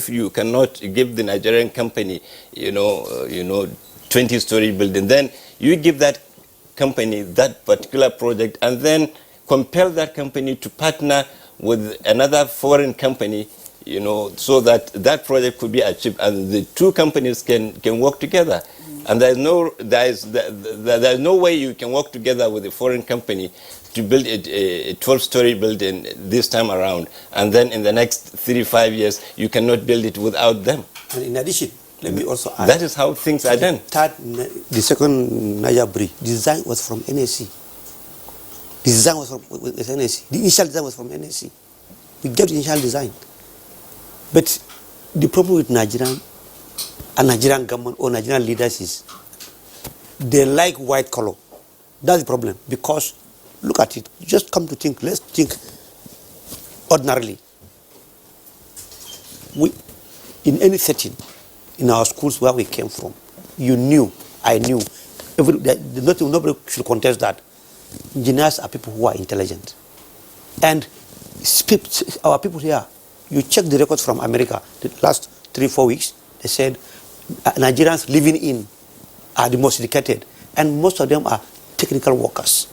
S: you cannot give the Nigerian company, 20-story building, then you give that company that particular project and then compel that company to partner with another foreign company, so that that project could be achieved and the two companies can work together. And there is no way you can work together with a foreign company to build a 12-story building this time around, and then in the next 3-5 years you cannot build it without them.
R: And in addition, let me also add,
S: that is how things are done.
R: The second Niger bridge design was from NSC. Design was from NSC. The initial design was from NSC. We get the initial design. But the problem with Nigerian government or Nigerian leaders is they like white collar. That's the problem. Because look at it. Just come to think. Let's think ordinarily. We, in any setting, in our schools where we came from, you knew, I knew, nobody should contest that. Engineers are people who are intelligent. And our people here, you check the records from America, the last 3-4 weeks, they said Nigerians living in are the most educated, and most of them are technical workers.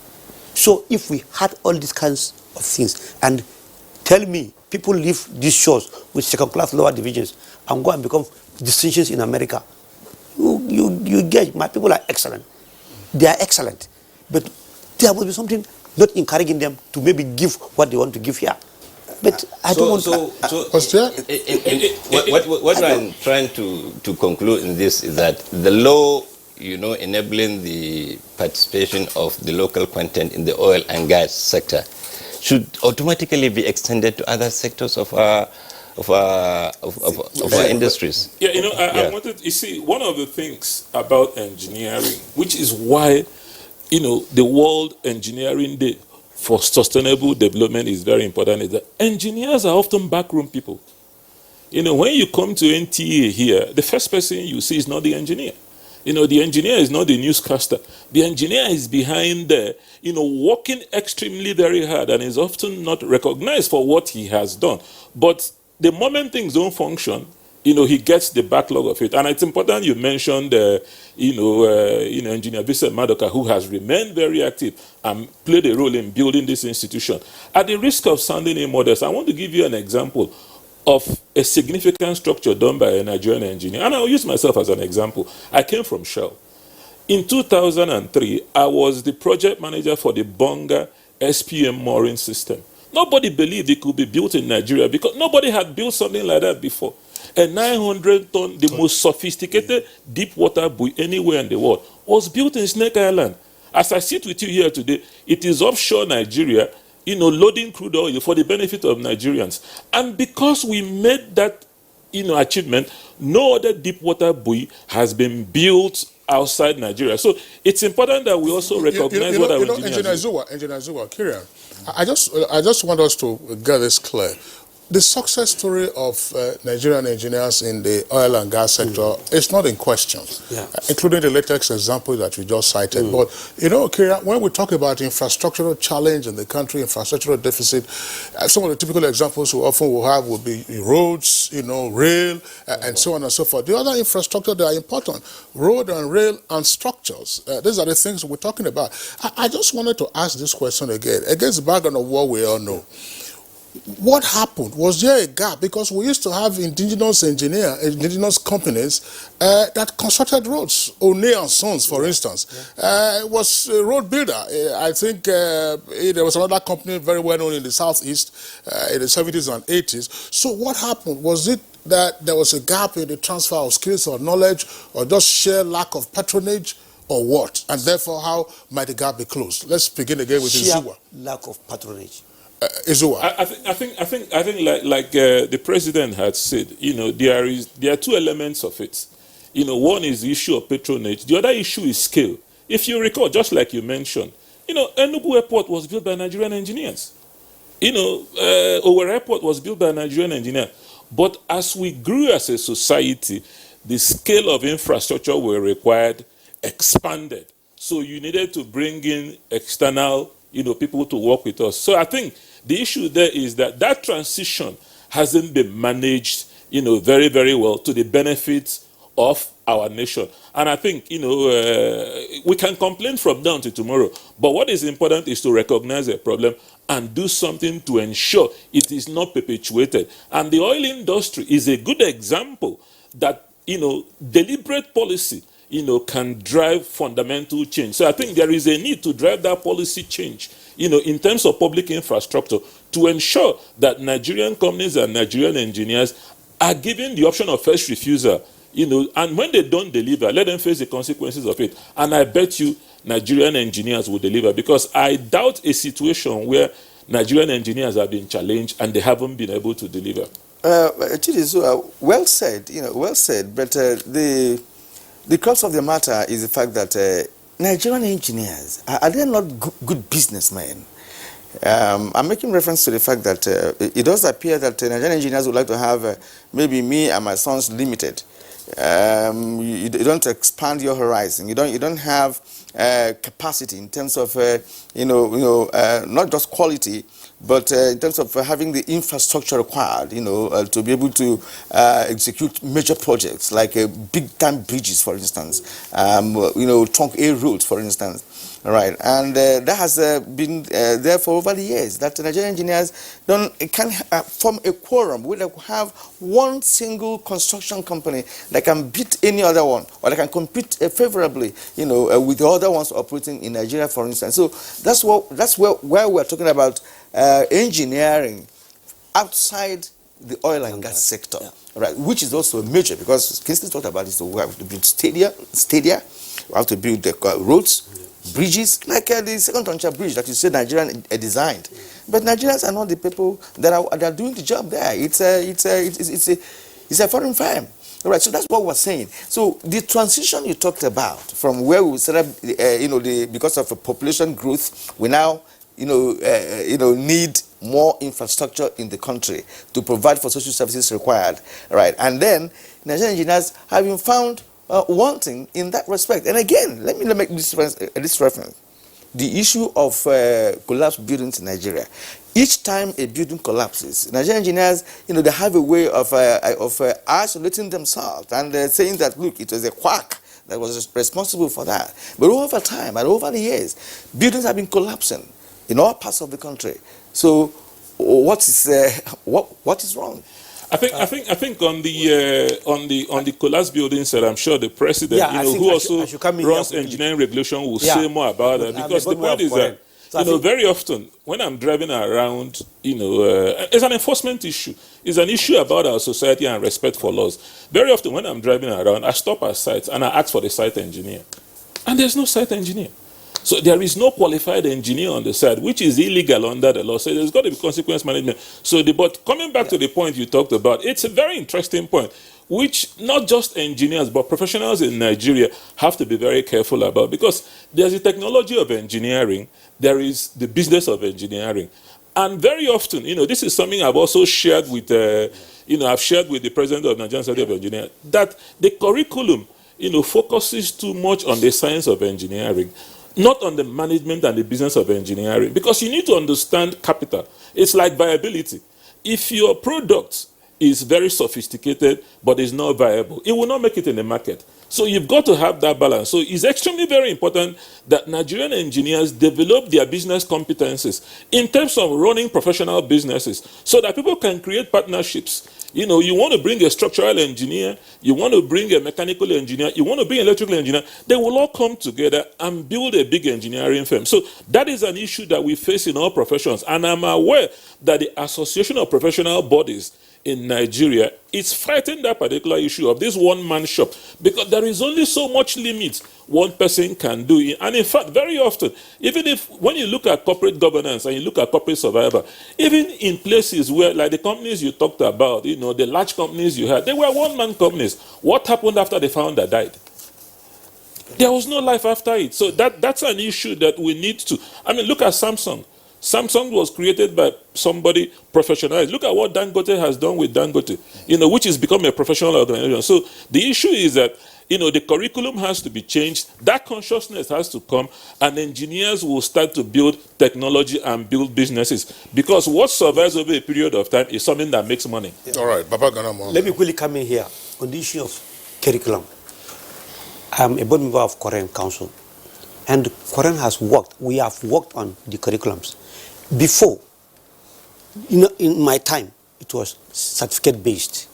R: So if we had all these kinds of things, and tell me, people leave these shores with second-class lower divisions and go and become distinctions in America, you get, my people are excellent. They are excellent. But there must be something not encouraging them to maybe give what they want to give here. But I don't want to...
S: What I'm trying to conclude in this is that the law, enabling the participation of the local content in the oil and gas sector should automatically be extended to other sectors of our industries.
T: Yeah, I wanted, you see, one of the things about engineering, which is why, the World Engineering Day for Sustainable Development is very important, is that engineers are often backroom people. When you come to NTA here, the first person you see is not the engineer. The engineer is not the newscaster. The engineer is behind there, working extremely very hard and is often not recognized for what he has done. But the moment things don't function, he gets the backlog of it. And it's important you mentioned, Engineer Vincent Madoka, who has remained very active and played a role in building this institution. At the risk of sounding immodest, I want to give you an example of a significant structure done by a Nigerian engineer. And I'll use myself as an example. I came from Shell. In 2003, I was the project manager for the Bonga SPM mooring system. Nobody believed it could be built in Nigeria because nobody had built something like that before. A 900-ton, the most sophisticated deep water buoy anywhere in the world, was built in Snake Island. As I sit with you here today, it is offshore Nigeria, loading crude oil for the benefit of Nigerians. And because we made that, achievement, no other deep water buoy has been built outside Nigeria. So it's important that we also recognize what our engineers do.
B: Engineer Zuwa, Kirian, I just want us to get this clear. The success story of Nigerian engineers in the oil and gas sector is not in question, including the latest example that you just cited. But, Kira, when we talk about infrastructural challenge in the country, infrastructural deficit, some of the typical examples we often will have would be roads, rail, and so on and so forth. The other infrastructure that are important, road and rail and structures. These are the things we're talking about. I just wanted to ask this question again, against the background of what we all know. What happened? Was there a gap? Because we used to have indigenous companies that constructed roads. One and Sons, for instance, was a road builder. I think there was another company very well known in the southeast in the 70s and 80s. So what happened? Was it that there was a gap in the transfer of skills or knowledge, or just sheer lack of patronage? or what? And therefore, how might the gap be closed? Let's begin again with
R: Sheer
B: Izuwa.
R: lack of patronage.
B: Izuwa.
T: I think like the president had said, there are two elements of it. One is the issue of patronage. The other issue is scale. If you recall, just like you mentioned, Enugu Airport was built by Nigerian engineers. Owerri Airport was built by a Nigerian engineer. But as we grew as a society, the scale of infrastructure we required expanded. So you needed to bring in external, people to work with us. So I think the issue there is that transition hasn't been managed, very, very well to the benefit of our nation. And I think, we can complain from now to tomorrow, but what is important is to recognize a problem and do something to ensure it is not perpetuated. And the oil industry is a good example that, deliberate policy, can drive fundamental change. So I think there is a need to drive that policy change, in terms of public infrastructure to ensure that Nigerian companies and Nigerian engineers are given the option of first refusal, and when they don't deliver, let them face the consequences of it. And I bet you Nigerian engineers will deliver, because I doubt a situation where Nigerian engineers have been challenged and they haven't been able to deliver.
A: Chidizu, well said, well said, but the crux of the matter is the fact that Nigerian engineers, are they not good businessmen? I'm making reference to the fact that it does appear that Nigerian engineers would like to have maybe me and my sons limited. You don't expand your horizon. You don't have capacity in terms of not just quality, but in terms of having the infrastructure required, to be able to execute major projects like big-time bridges, for instance, trunk A roads, for instance. All right, and that has been there for over the years, that Nigerian engineers can form a quorum. We have one single construction company that can beat any other one, or that can compete favorably, with the other ones operating in Nigeria, for instance. So that's where we're talking about engineering outside the oil and gas sector, right? Which is also major, because Kingsley talked about this. We have to build stadia. We have to build the roads, bridges, like the second Onitsha bridge that you said Nigerian designed. But Nigerians are not the people that are doing the job there. It's a foreign firm. All right, so that's what we're saying. So the transition you talked about from where we set up, because of population growth, we now, need more infrastructure in the country to provide for social services required, right? And then Nigerian engineers have been found wanting in that respect. And again, let me make this reference. The issue of collapsed buildings in Nigeria. Each time a building collapses, Nigerian engineers, they have a way of isolating themselves and saying that, look, it was a quack that was responsible for that. But over time and over the years, buildings have been collapsing in all parts of the country. So, what is wrong?
T: I think on the collapsed buildings, I'm sure the president, who also runs engineering regulation, will say more about that, because the point is that very often when I'm driving around, it's an enforcement issue. It's an issue about our society and respect for laws. Very often when I'm driving around, I stop at sites and I ask for the site engineer, and there's no site engineer. So there is no qualified engineer on the side, which is illegal under the law. So there's got to be consequence management. So but coming back to the point you talked about, it's a very interesting point, which not just engineers, but professionals in Nigeria have to be very careful about, because there's the technology of engineering, there is the business of engineering. And very often, this is something I've also shared with, I've shared with the president of Nigerian Society of Engineers, that the curriculum, focuses too much on the science of engineering, not on the management and the business of engineering, because you need to understand capital. It's like viability. If your product is very sophisticated but is not viable, it will not make it in the market. So you've got to have that balance. So it's extremely very important that Nigerian engineers develop their business competencies in terms of running professional businesses, so that people can create partnerships. You want to bring a structural engineer, you want to bring a mechanical engineer, you want to bring an electrical engineer, they will all come together and build a big engineering firm. So that is an issue that we face in all professions. And I'm aware that the Association of Professional Bodies in Nigeria is fighting that particular issue of this one-man shop, because there is only so much limit one person can do. And in fact, very often, even if when you look at corporate governance and you look at corporate survival, even in places where, like the companies you talked about, the large companies you had, they were one-man companies. What happened after the founder died? There was no life after it. So that's an issue that we need to. I mean, look at Samsung. Samsung was created by somebody professionalized. Look at what Dangote has done with Dangote, which has become a professional organization. So the issue is that, the curriculum has to be changed. That consciousness has to come, and engineers will start to build technology and build businesses. Because what survives over a period of time is something that makes money.
B: Yeah. All right, Baba Ganamo.
R: Let me quickly come in here on the issue of curriculum. I'm a board member of Korean Council, and Korean has worked. We have worked on the curriculums. Before, in my time, it was certificate-based.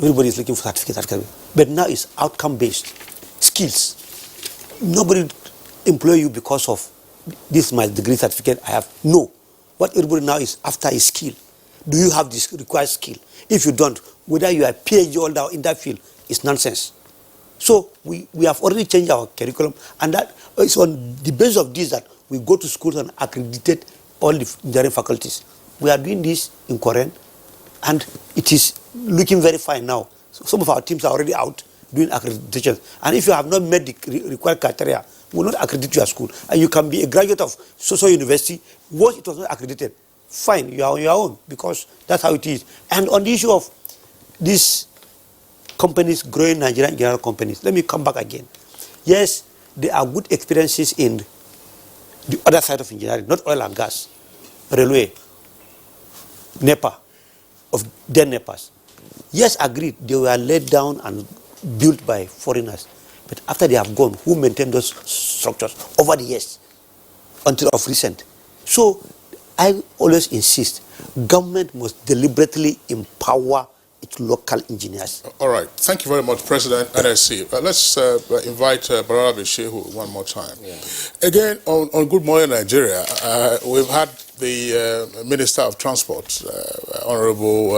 R: Everybody is looking for certificate. But now it's outcome-based. Skills. Nobody employ you because of this is my degree certificate I have. No. What everybody now is after is skill. Do you have this required skill? If you don't, whether you are PhD holder in that field, it's nonsense. So we have already changed our curriculum, and that is on the basis of this that we go to schools and accredited all the engineering faculties. We are doing this in Korean, and it is looking very fine now. So some of our teams are already out doing accreditation. And if you have not met the required criteria, we will not accredit your school. And you can be a graduate of social university, once it was not accredited, fine, you are on your own, because that's how it is. And on the issue of these companies, growing Nigerian general companies, let me come back again. Yes, there are good experiences in the other side of engineering, not oil and gas, railway, NEPA, of then NEPAs. Yes, agreed, they were laid down and built by foreigners. But after they have gone, who maintained those structures over the years until of recent? So I always insist, government must deliberately empower its local engineers.
B: All right. Thank you very much, President NSC. Let's invite Barara Shehu one more time. Yeah. Again, on Good Morning Nigeria, we've had the Minister of Transport, Honorable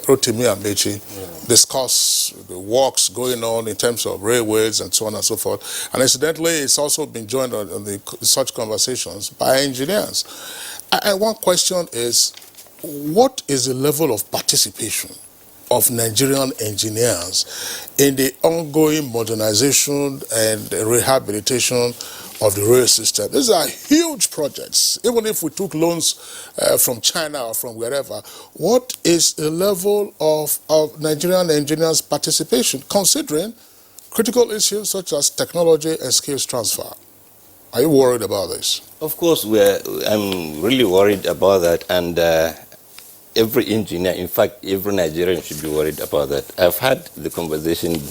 B: Rotimi Amechi, discuss the works going on in terms of railways and so on and so forth. And incidentally, it's also been joined on such conversations by engineers. And one question is, what is the level of participation of Nigerian engineers in the ongoing modernization and rehabilitation of the rail system? These are huge projects. Even if we took loans from China or from wherever, what is the level of Nigerian engineers' participation, considering critical issues such as technology and skills transfer? Are you worried about this?
S: Of course, I'm really worried about that, and every engineer, in fact, every Nigerian should be worried about that. I've had the conversation with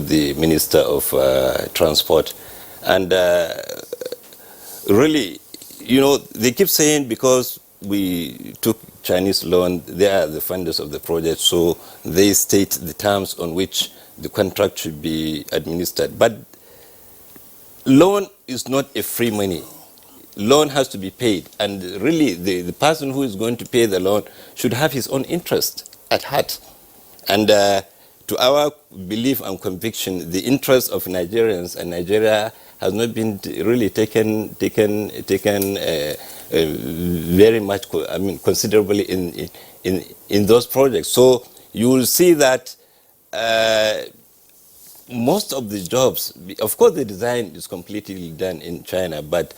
S: the Minister of Transport, and really, they keep saying because we took Chinese loan, they are the funders of the project, so they state the terms on which the contract should be administered. But loan is not a free money. Loan has to be paid, and really the person who is going to pay the loan should have his own interest at heart. And to our belief and conviction, the interest of Nigerians and Nigeria has not been really taken very much, considerably in those projects. So you will see that most of the jobs, of course the design is completely done in China, but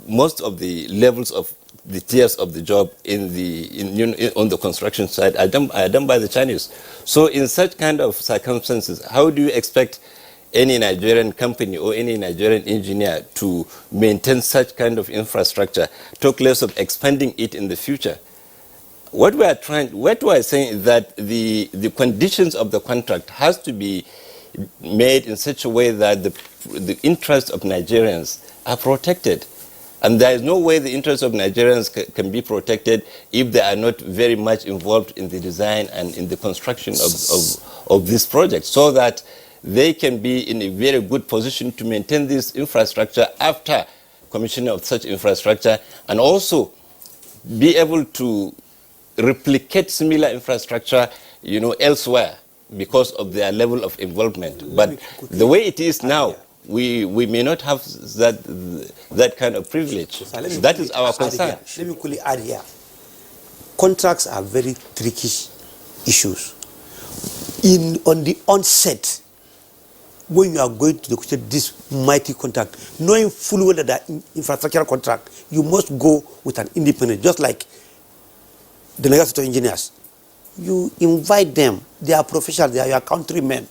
S: most of the levels of the tiers of the job on the construction side are done by the Chinese. So in such kind of circumstances, how do you expect any Nigerian company or any Nigerian engineer to maintain such kind of infrastructure, talk less of expanding it in the future? What we are saying is that the conditions of the contract has to be made in such a way that the interests of Nigerians are protected. And there is no way the interests of Nigerians can be protected if they are not very much involved in the design and in the construction of this project, so that they can be in a very good position to maintain this infrastructure after commissioning of such infrastructure, and also be able to replicate similar infrastructure, elsewhere because of their level of involvement. But the way it is now, we may not have that kind of privilege. That is our concern.
R: Let me quickly add here. Contracts are very tricky issues. On the onset, when you are going to negotiate this mighty contract, knowing fully well that the infrastructural contract, you must go with an independent, just like the Nigerian engineers. You invite them, they are professionals, they are your countrymen.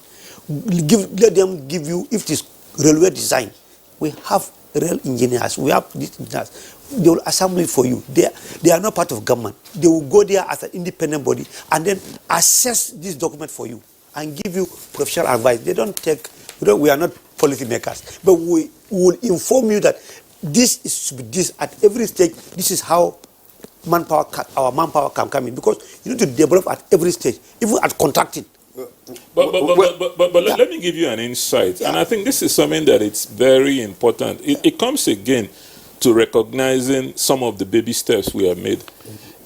R: Let them give you, if it is railway design, we have rail engineers, we have these engineers. They will assemble it for you. They are not part of government. They will go there as an independent body and then assess this document for you and give you professional advice. They don't take, we are not policy makers, but we will inform you that this is this at every stage. This is how our manpower can come in, because you need to develop at every stage, even at contracting.
T: But let me give you an insight, and I think this is something that it's very important. It comes again to recognizing some of the baby steps we have made.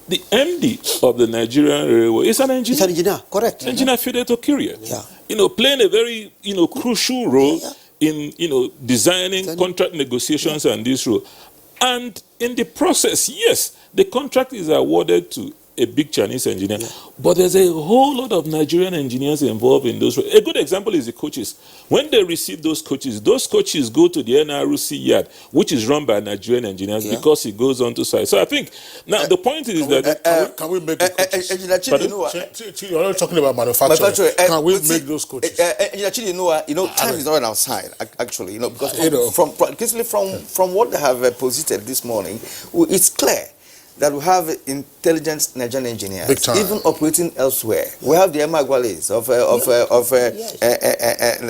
T: The MD of the Nigerian Railway is an engineer.
R: He's an engineer, correct.
T: Engineer Fideto Kyrie. Yeah. Playing a very, crucial role in, designing contract negotiations and this role. And in the process, yes, the contract is awarded to a big Chinese engineer, but there's a whole lot of Nigerian engineers involved in those. A good example is the coaches. When they receive those coaches go to the NRC yard, which is run by Nigerian engineers, because it goes on to site. So I think, now the point is that...
B: Can we make the coaches? You're not talking about manufacturing. Can we make those coaches?
A: Time is not on our side, actually, because from what they have posited this morning, it's clear that we have intelligent Nigerian engineers, even operating elsewhere. We have the Emagwales of the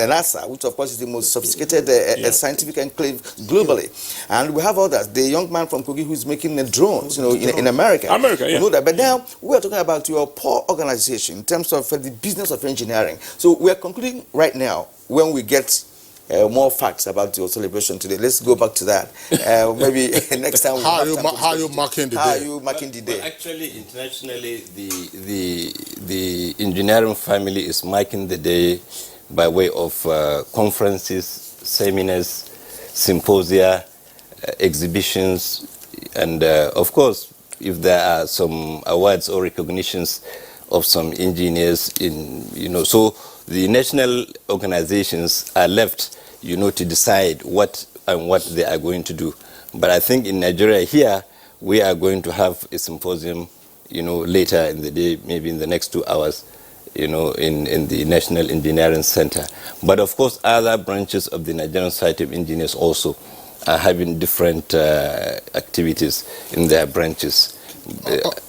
A: NASA, which of course is the most sophisticated scientific enclave globally. And we have others. The young man from Kogi who is making the drones, in America. You know that. But now we are talking about your poor organization in terms of the business of engineering. So we are concluding right now when we get more facts about your celebration today. Let's go back to that. Maybe next time.
B: How are you marking the day?
A: How are you marking the day?
S: Well, actually, internationally, the engineering family is marking the day by way of conferences, seminars, symposia, exhibitions, and of course, if there are some awards or recognitions of some engineers so the national organizations are left, to decide what they are going to do. But I think in Nigeria here, we are going to have a symposium, later in the day, maybe in the next 2 hours, in the National Engineering Center. But of course, other branches of the Nigerian Society of Engineers also are having different activities in their branches.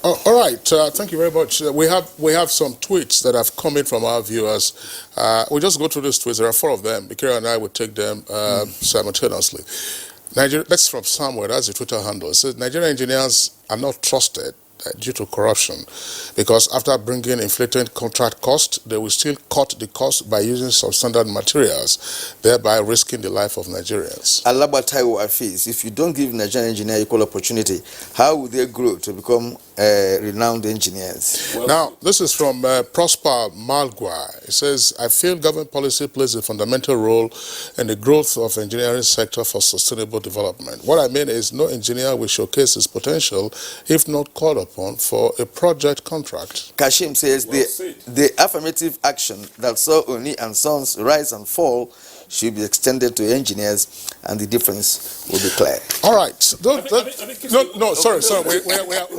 B: All right, thank you very much. We have some tweets that have come in from our viewers. We'll just go through these tweets. There are 4 of them. Bikira and I will take them simultaneously. That's from Samuel. That's the Twitter handle. It says Nigerian engineers are not trusted due to corruption, because after bringing inflated contract costs, they will still cut the cost by using substandard materials, thereby risking the life of Nigerians.
A: Alabataiwo Afis, if you don't give Nigerian engineers equal opportunity, how will they grow to become renowned engineers?
B: Now, this is from Prosper Malgua. It says, I feel government policy plays a fundamental role in the growth of engineering sector for sustainable development. What I mean is no engineer will showcase his potential if not called upon for a project contract.
A: Kashim says the affirmative action that saw Oni and Sons rise and fall should be extended to engineers, and the difference will be clear.
B: All right. Sorry. We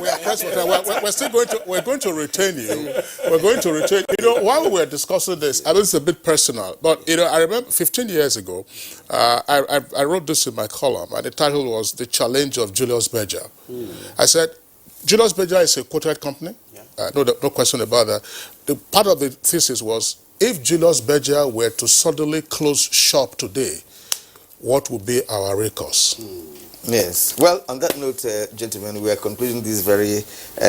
B: are pressed for time. We're still going to retain you. We're going to retain. While we were discussing this, I know it's a bit personal, but I remember 15 years ago, I wrote this in my column, and the title was "The Challenge of Julius Berger." I said, Julius Berger is a quoted company. No question about that. The part of the thesis was, if Julius Berger were to suddenly close shop today, what would be our recourse?
A: Yes. Well, on that note, gentlemen, we are concluding this very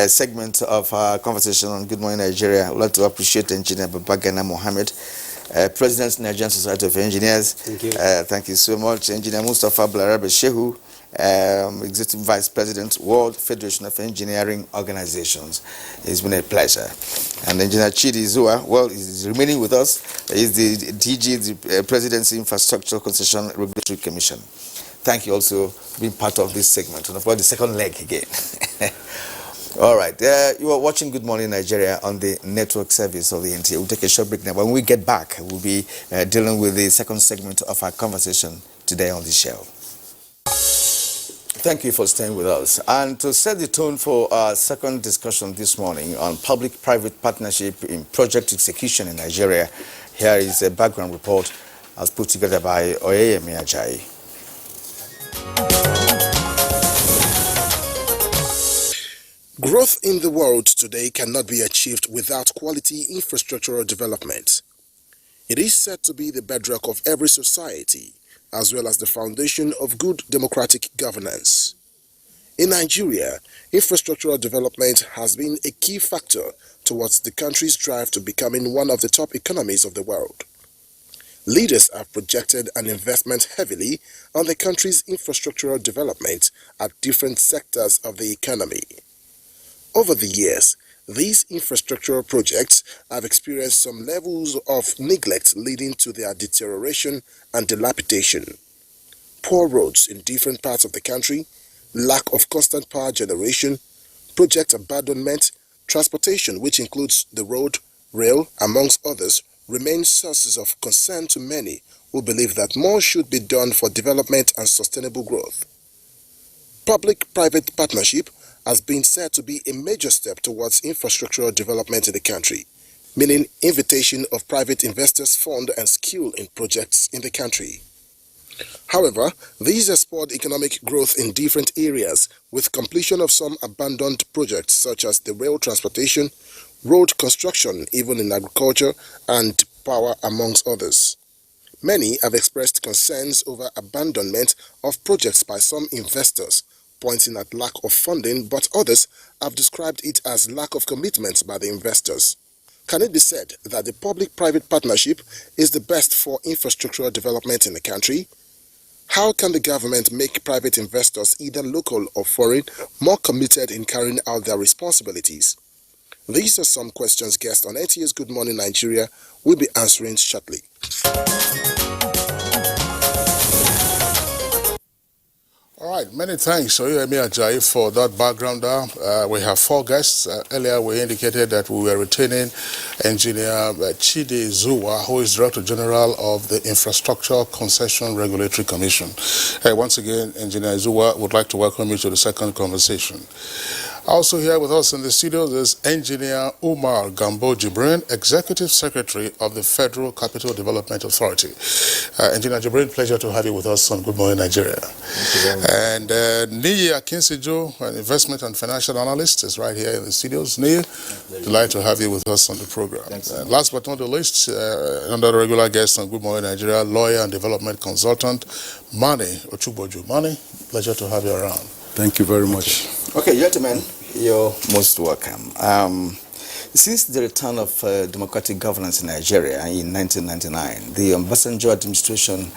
A: segment of our conversation on Good Morning Nigeria. I would like to appreciate Engineer Babagana Mohammed, President, Nigerian Society of Engineers.
R: Thank you.
A: Thank you so much. Engineer Mustafa Blarabe Shehu, Executive Vice President, World Federation of Engineering Organizations. It's been a pleasure. And Engineer Chidi Zua, well, he's remaining with us. He's the DG, the Presidency Infrastructure Concession Regulatory Commission. Thank you also for being part of this segment. And of course, the second leg again. All right. You are watching Good Morning Nigeria on the network service of the NTA. We'll take a short break now. When we get back, we'll be dealing with the second segment of our conversation today on the show. Thank you for staying with us. And to set the tone for our second discussion this morning on public-private partnership in project execution in Nigeria, here is a background report as put together by Oyeyemi Ajayi.
U: Growth in the world today cannot be achieved without quality infrastructural development. It is said to be the bedrock of every society, as well as the foundation of good democratic governance. In Nigeria, infrastructural development has been a key factor towards the country's drive to becoming one of the top economies of the world. Leaders have projected an investment heavily on the country's infrastructural development at different sectors of the economy. Over the years, these infrastructural projects have experienced some levels of neglect leading to their deterioration and dilapidation. Poor roads in different parts of the country, lack of constant power generation, project abandonment, transportation, which includes the road, rail, amongst others, remain sources of concern to many who believe that more should be done for development and sustainable growth. Public-private partnership has been said to be a major step towards infrastructural development in the country, meaning invitation of private investors fund and skill in projects in the country. However, these have spurred economic growth in different areas, with completion of some abandoned projects such as the rail transportation, road construction, even in agriculture and power, amongst others. Many have expressed concerns over abandonment of projects by some investors, pointing at lack of funding, but others have described it as lack of commitment by the investors. Can it be said that the public-private partnership is the best for infrastructural development in the country? How can the government make private investors, either local or foreign, more committed in carrying out their responsibilities? These are some questions guests on NTA's Good Morning Nigeria will be answering shortly.
B: All right, many thanks, Oyeyemi Ajayi, for that background. We have four guests. Earlier, we indicated that we were retaining Engineer Chidi Zua, who is Director General of the Infrastructure Concession Regulatory Commission. Once again, Engineer Zua would like to welcome you to the second conversation. Also here with us in the studio is Engineer Umar Gambo Jibrin, Executive Secretary of the Federal Capital Development Authority. Engineer Jibrin, pleasure to have you with us on Good Morning Nigeria. And Niyi Akinsijo, an investment and financial analyst, is right here in the studios. Niyi, delighted to have you with us on the program. Last but not the least, another regular guest on Good Morning Nigeria, lawyer and development consultant, Mani Ochuboju. Mani, pleasure to have you around.
V: Thank you very much.
A: Okay, gentlemen, you're most welcome. Since the return of democratic governance in Nigeria in 1999, the Obasanjo administration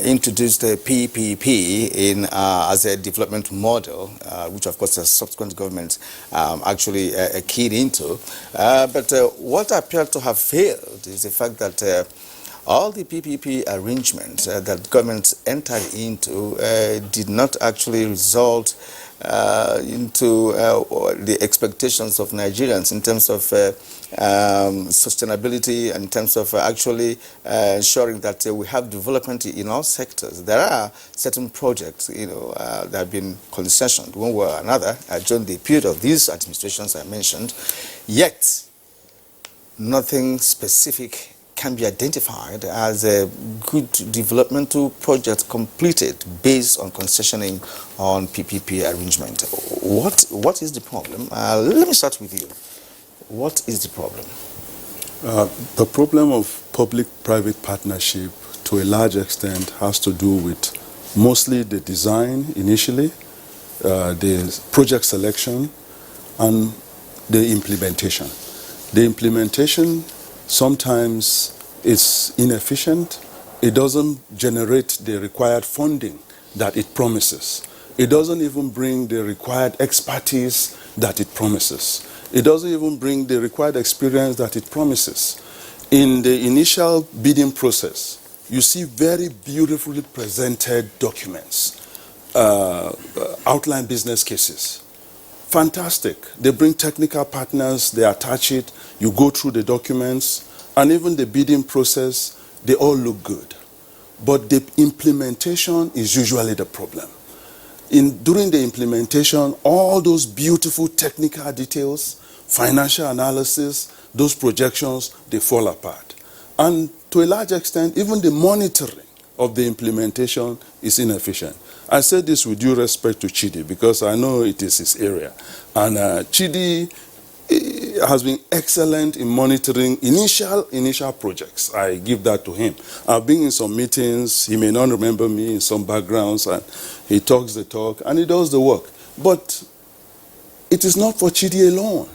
A: introduced the PPP as a development model, which of course the subsequent government actually keyed into. But what appeared to have failed is the fact that all the PPP arrangements that governments entered into did not actually result into the expectations of Nigerians in terms of sustainability and in terms of actually ensuring that we have development in all sectors. There are certain projects, that have been concessioned one way or another during the period of these administrations I mentioned, yet nothing specific can be identified as a good developmental project completed based on concessioning on PPP arrangement. What is the problem? Let me start with you. What is the problem?
V: The problem of public-private partnership to a large extent has to do with mostly the design initially, the project selection, and the implementation. The implementation sometimes is inefficient. It doesn't generate the required funding that it promises. It doesn't even bring the required expertise that it promises. It doesn't even bring the required experience that it promises. In the initial bidding process, you see very beautifully presented documents, outline business cases. Fantastic. They bring technical partners, they attach it, you go through the documents, and even the bidding process, they all look good. But the implementation is usually the problem. During the implementation, all those beautiful technical details, financial analysis, those projections, they fall apart. And to a large extent, even the monitoring of the implementation is inefficient. I say this with due respect to Chidi because I know it is his area. And Chidi has been excellent in monitoring initial projects. I give that to him. I've been in some meetings, he may not remember me in some backgrounds, and he talks the talk, and he does the work. But it is not for Chidi alone.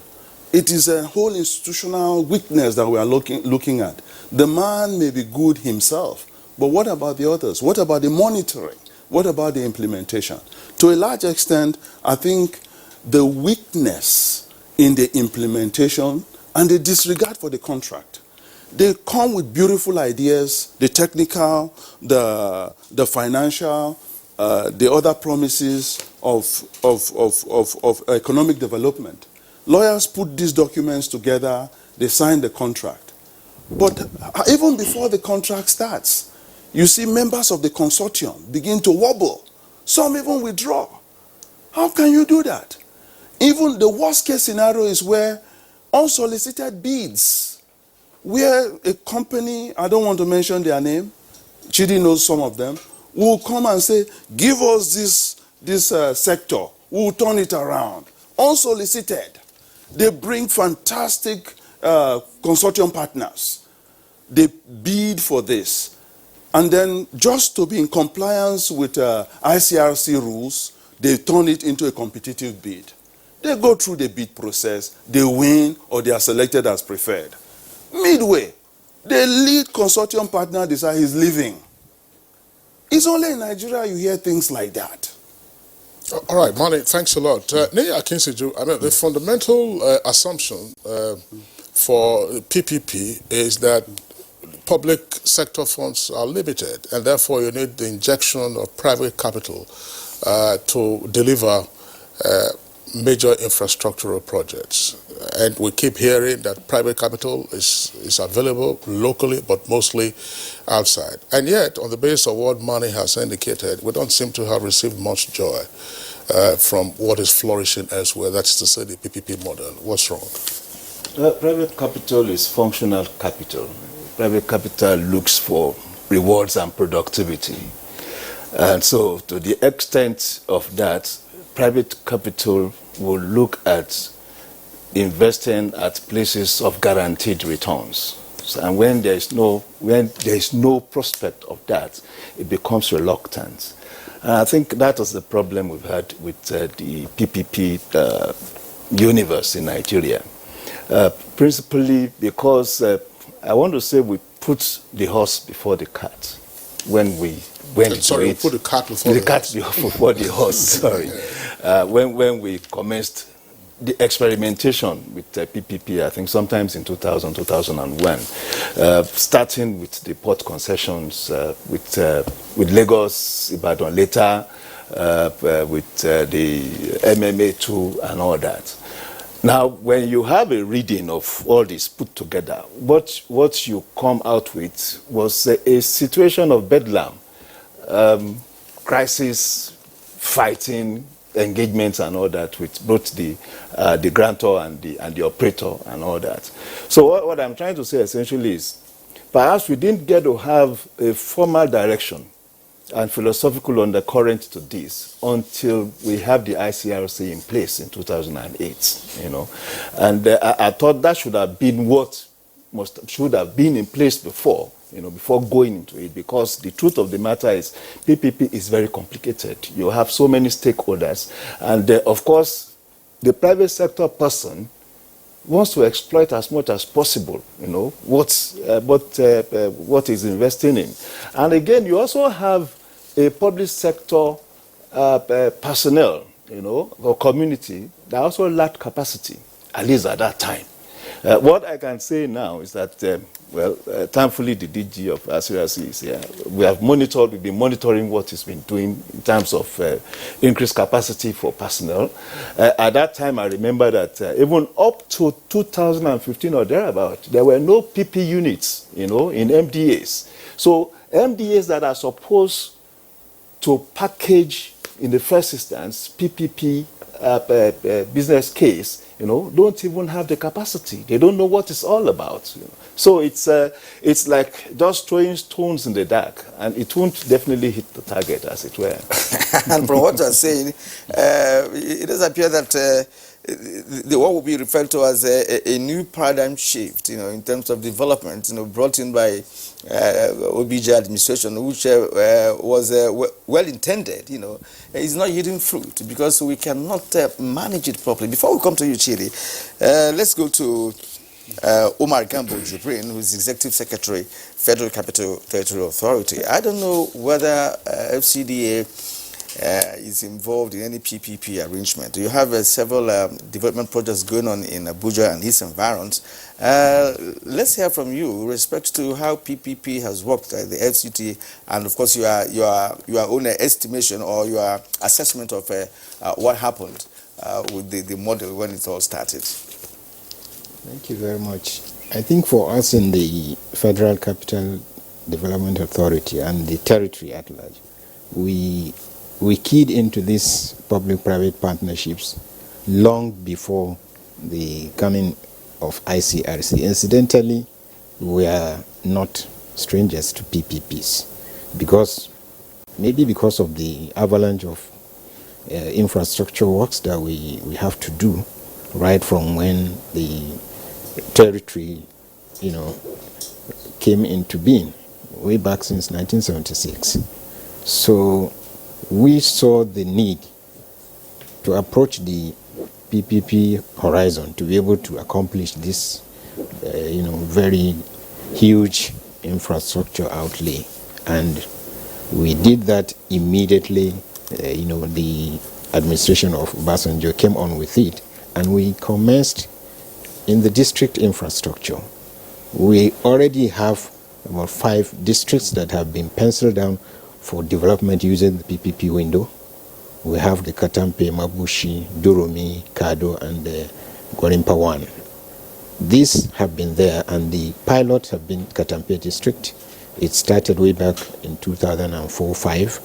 V: It is a whole institutional weakness that we are looking at. The man may be good himself, but what about the others? What about the monitoring? What about the implementation? To a large extent, I think the weakness in the implementation and the disregard for the contract. They come with beautiful ideas, the technical, the financial, the other promises of economic development. Lawyers put these documents together, they sign the contract. But even before the contract starts, you see members of the consortium begin to wobble. Some even withdraw. How can you do that? Even the worst case scenario is where unsolicited bids, where a company, I don't want to mention their name, Chidi knows some of them, will come and say, give us this sector, we'll turn it around. Unsolicited. They bring fantastic consortium partners. They bid for this. And then just to be in compliance with ICRC rules, they turn it into a competitive bid. They go through the bid process, they win, or they are selected as preferred. Midway, the lead consortium partner decides he's leaving. It's only in Nigeria you hear things like that.
B: All right, Mani, thanks a lot. Neya Akinseju, I mean, the fundamental assumption for PPP is that public sector funds are limited, and therefore you need the injection of private capital to deliver major infrastructural projects. And we keep hearing that private capital is available locally, but mostly outside. And yet, on the basis of what Mani has indicated, we don't seem to have received much joy from what is flourishing elsewhere. That's to say the PPP model. What's wrong?
D: Private capital is functional capital. Private capital looks for rewards and productivity. And so to the extent of that, private capital will look at investing at places of guaranteed returns. And when there is no prospect of that, it becomes reluctant. And I think that is the problem we've had with the PPP universe in Nigeria. Principally because I want to say we put the horse before the cart when we went
B: Sorry,
D: into
B: we put the cart before the horse.
D: before the horse, sorry. When we commenced the experimentation with PPP, I think sometimes in 2000, 2001, starting with the port concessions with Lagos, Ibadan later, with the MMA2 and all that. Now, when you have a reading of all this put together, what you come out with was a situation of bedlam, crisis, fighting, engagements and all that with both the grantor and the operator and all that. So what I'm trying to say essentially is, perhaps we didn't get to have a formal direction and philosophical undercurrent to this until we have the ICRC in place in 2008, you know. And I thought that should have been what should have been in place before, you know, before going into it, because the truth of the matter is PPP is very complicated. You have so many stakeholders, and of course, the private sector person wants to exploit as much as possible, you know, what is investing in. And again, you also have a public sector personnel, or community that also lacked capacity, at least at that time. What I can say now is that, thankfully the DG of ASIRAC is here. We've been monitoring what he's been doing in terms of increased capacity for personnel. At that time, I remember that even up to 2015 or thereabout, there were no PP units, in MDAs. So MDAs that are supposed to package in the first instance PPP business case, don't even have the capacity. They don't know what it's all about. So it's like just throwing stones in the dark, and it won't definitely hit the target, as it were.
A: And from what you're saying, it does appear that what will be referred to as a new paradigm shift, in terms of development, brought in by OBJ administration, which was well intended, is not yielding fruit because we cannot manage it properly. Before we come to you, Chidi, let's go to Omar Gambo Jibrin, who is Executive Secretary, Federal Capital Territory Authority. I don't know whether FCDA is involved in any PPP arrangement. You have several development projects going on in Abuja and its environs. Let's hear from you with respect to how PPP has worked at the FCT, and of course your own estimation or your assessment of what happened with the model when it all started.
E: Thank you very much. I think for us in the Federal Capital Development Authority and the territory at large, we keyed into these public-private partnerships long before the coming of ICRC. Incidentally, we are not strangers to PPPs maybe because of the avalanche of infrastructure works that we have to do right from when the territory, came into being way back since 1976. So we saw the need to approach the PPP horizon to be able to accomplish this, very huge infrastructure outlay. And we did that immediately. The administration of Obasanjo came on with it, and we commenced in the district infrastructure. We already have about 5 districts that have been penciled down for development using the PPP window. We have the Katampe, Mabushi, Durumi, Kado, and Gwarimpa 1. These have been there, and the pilots have been Katampe district. It started way back in 2004-05,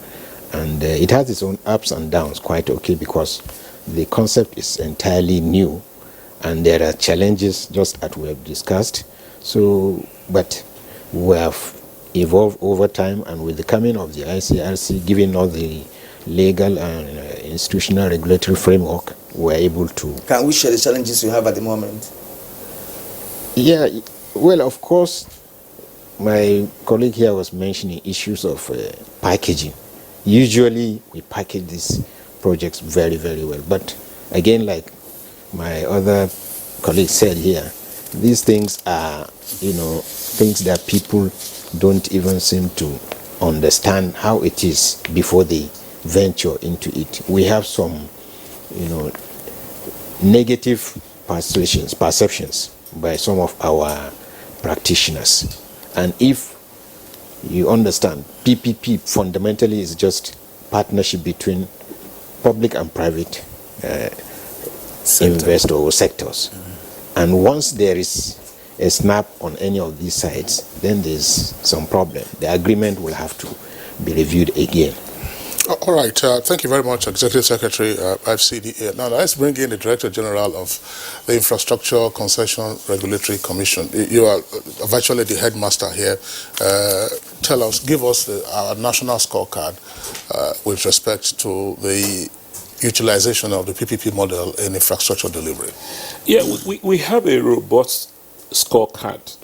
E: and it has its own ups and downs, quite okay, because the concept is entirely new, and there are challenges just as we have discussed. But we have evolved over time, and with the coming of the ICRC, giving all the legal and institutional regulatory framework, we're able to...
A: Can we share the challenges you have at the moment?
E: Yeah, well, of course, my colleague here was mentioning issues of packaging. Usually, we package these projects very, very well. But again, like my other colleague said here, these things are, things that people don't even seem to understand how it is before they venture into it. We have some, negative perceptions by some of our practitioners. And if you understand, PPP fundamentally is just partnership between public and private investor or sectors. And once there is a snap on any of these sides, then there's some problem. The agreement will have to be reviewed again.
B: All right. Thank you very much, Executive Secretary, FCDA. Now, let's bring in the Director General of the Infrastructure Concession Regulatory Commission. You are virtually the headmaster here. Give us our national scorecard with respect to the utilization of the PPP model in infrastructure delivery.
T: Yeah, we have a robust scorecard,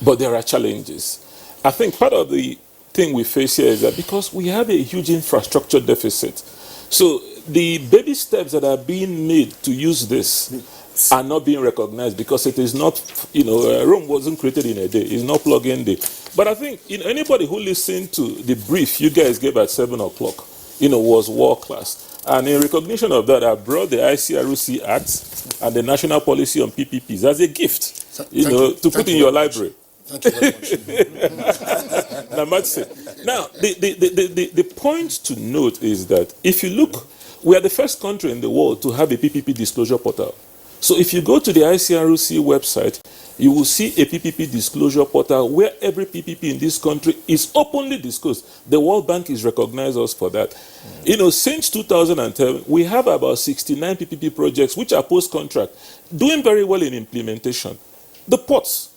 T: but there are challenges. I think part of the thing we face here is that because we have a huge infrastructure deficit, so the baby steps that are being made to use this are not being recognized because it is not, Rome wasn't created in a day. It's not plug-in day. But I think anybody who listened to the brief you guys gave at 7 o'clock, was world class. And in recognition of that, I brought the ICRC Act and the National Policy on PPPs as a gift, to put in your library.
B: Thank you very much.
T: Now, the point to note is that if you look, we are the first country in the world to have a PPP disclosure portal. So if you go to the ICRC website, you will see a PPP disclosure portal where every PPP in this country is openly disclosed. The World Bank is recognized us for that. Since 2010, we have about 69 PPP projects which are post-contract, doing very well in implementation. The ports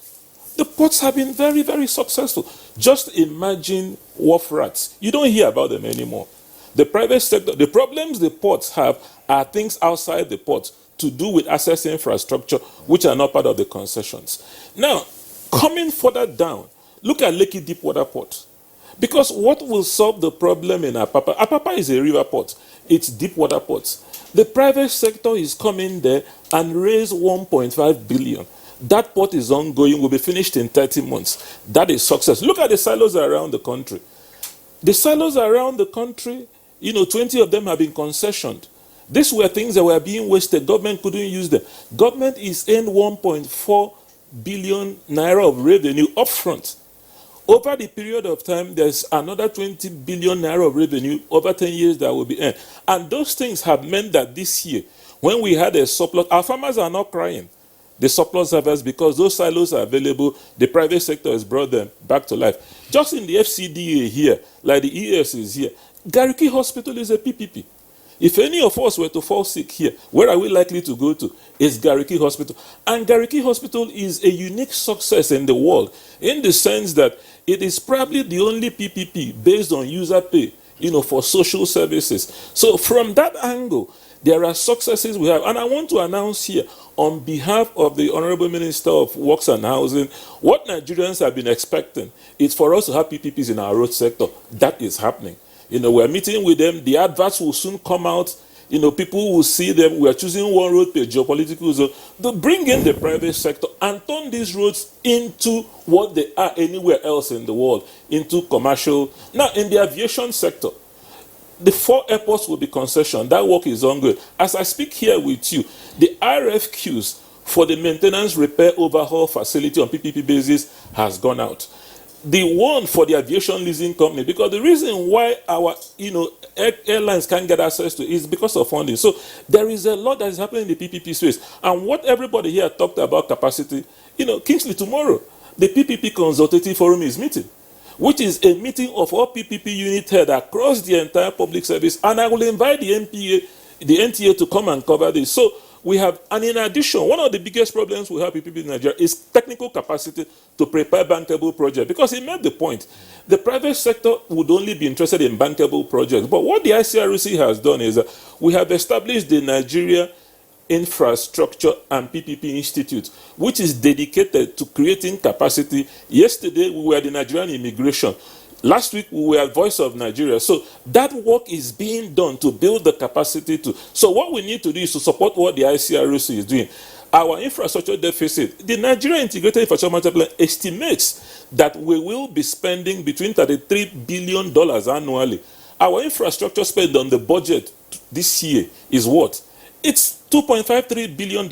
T: have been very, very successful. Just imagine wharf rats. You don't hear about them anymore. The private sector, the problems the ports have are things outside the ports to do with access infrastructure, which are not part of the concessions. Now, coming further down, look at Lekki Deepwater Port. Because what will solve the problem in Apapa? Apapa is a river port. It's deepwater ports. The private sector is coming there and raise 1.5 billion. That port is ongoing, will be finished in 30 months. That is success. Look at the silos around the country. The silos around the country, 20 of them have been concessioned. These were things that were being wasted. Government couldn't use them. Government is earned 1.4 billion naira of revenue upfront. Over the period of time, there's another 20 billion naira of revenue over 10 years that will be earned. And those things have meant that this year, when we had a surplus, our farmers are not crying. The surplus harvest, because those silos are available, the private sector has brought them back to life. Just in the FCDA here, like the ES is here, Gariki Hospital is a PPP. If any of us were to fall sick here, where are we likely to go to? It's Gariki Hospital. And Gariki Hospital is a unique success in the world, in the sense that it is probably the only PPP based on user pay, for social services. So from that angle, there are successes we have. And I want to announce here, on behalf of the Honorable Minister of Works and Housing, what Nigerians have been expecting is for us to have PPPs in our road sector. That is happening. We're meeting with them. The adverts will soon come out. People will see them. We are choosing one road per geopolitical zone to bring in the private sector and turn these roads into what they are anywhere else in the world, into commercial. Now, in the aviation sector, the 4 airports will be concessioned. That work is ongoing. As I speak here with you, the RFQs for the maintenance, repair, overhaul facility on PPP basis has gone out. The one for the aviation leasing company, because the reason why our airlines can't get access to it is because of funding. So there is a lot that is happening in the PPP space. And what everybody here talked about capacity, Kingsley, tomorrow, the PPP Consultative Forum is meeting, which is a meeting of all PPP unit heads across the entire public service. And I will invite the NTA to come and cover this. So we have, and in addition, one of the biggest problems we have with PPP in Nigeria is technical capacity to prepare bankable projects. Because he made the point, the private sector would only be interested in bankable projects. But what the ICRC has done is we have established the Nigeria Infrastructure and PPP Institute, which is dedicated to creating capacity. Yesterday, we were the Nigerian Immigration. Last week, we were Voice of Nigeria. So that work is being done to build the capacity to. So what we need to do is to support what the ICRC is doing. Our infrastructure deficit, the Nigeria Integrated Infrastructure Plan estimates that we will be spending between $33 billion annually. Our infrastructure spend on the budget this year is what? It's $2.53 billion.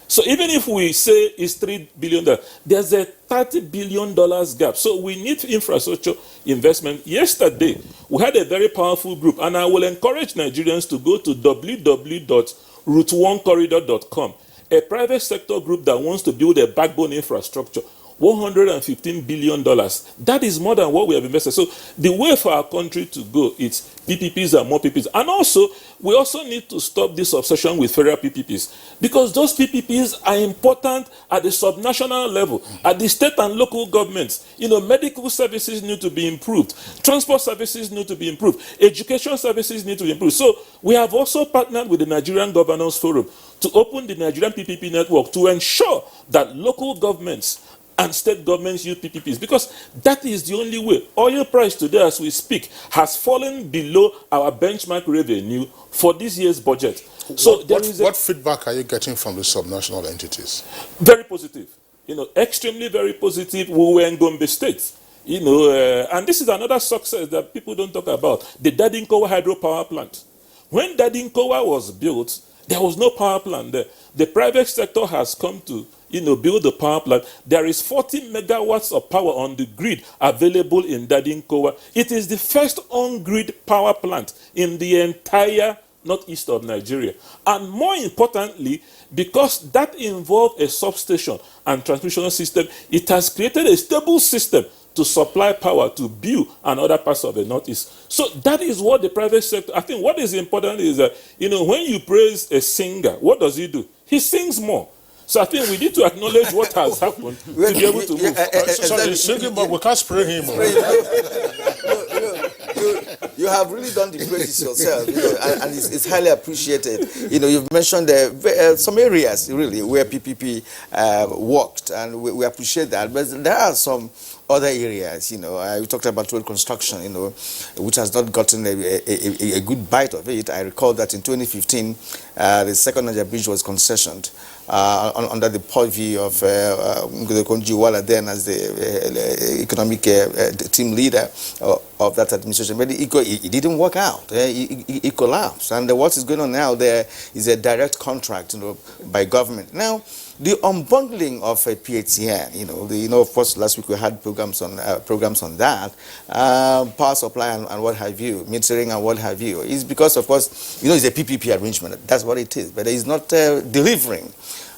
T: So even if we say it's $3 billion, there's a $30 billion gap. So we need infrastructure investment. Yesterday, we had a very powerful group, and I will encourage Nigerians to go to www.route1corridor.com, a private sector group that wants to build a backbone infrastructure. $115 billion. That is more than what we have invested. So the way for our country to go is PPPs and more PPPs. And also, we also need to stop this obsession with federal PPPs, because those PPPs are important at the subnational level, at the state and local governments. Medical services need to be improved. Transport services need to be improved. Education services need to be improved. So we have also partnered with the Nigerian Governance Forum to open the Nigerian PPP network to ensure that local governments and state governments use PPPs, because that is the only way. Oil price today, as we speak, has fallen below our benchmark revenue for this year's budget. So
B: what feedback are you getting from the subnational entities?
T: Very positive. extremely very positive. We were in Gombe State, and this is another success that people don't talk about, the Dadinkowa hydropower plant. When Dadinkowa was built, there was no power plant there. The private sector has come to, build the power plant. There is 40 megawatts of power on the grid available in Dadinkowa. It is the first on-grid power plant in the entire northeast of Nigeria. And more importantly, because that involved a substation and transmission system, it has created a stable system to supply power to Biu and other parts of the northeast. So that is what the private sector, I think what is important is that, when you praise a singer, what does he do? He sings more. So I think we need to acknowledge what has happened to be able to move.
B: So he's singing, but we can't spray him.
A: You have really done the praises yourself, and it's highly appreciated. You've mentioned some areas really where PPP worked, and we appreciate that. But there are some other areas, we talked about road construction, which has not gotten a good bite of it. I recall that in 2015, the second Niger bridge was concessioned under the purview of Konjiwala then as the economic team leader of that administration. But it didn't work out. It collapsed. And what is going on now there is a direct contract, by government. Now, the unbundling of a PHCN, of course, last week we had programs on that, power supply and what have you, metering and what have you, is because, of course, it's a PPP arrangement. That's what it is. But it's not delivering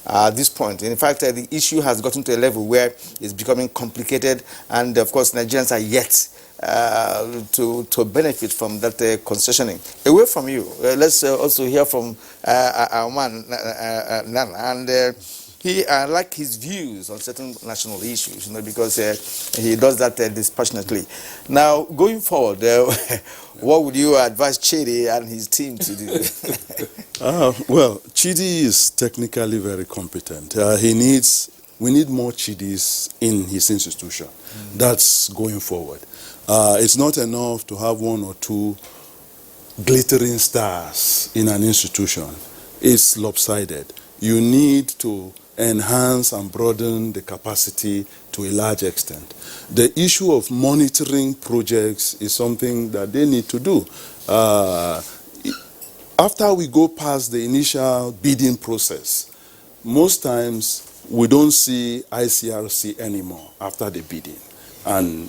A: at this point. In fact, the issue has gotten to a level where it's becoming complicated, and of course, Nigerians are yet to benefit from that concessioning. Away from you, let's also hear from our man, Nana, and I like his views on certain national issues, because he does that dispassionately. Now, going forward, what would you advise Chidi and his team to do?
V: Well, Chidi is technically very competent. We need more Chidis in his institution. That's going forward. It's not enough to have one or two glittering stars in an institution. It's lopsided. You need to enhance and broaden the capacity to a large extent. The issue of monitoring projects is something that they need to do. After we go past the initial bidding process, most times we don't see ICRC anymore after the bidding. And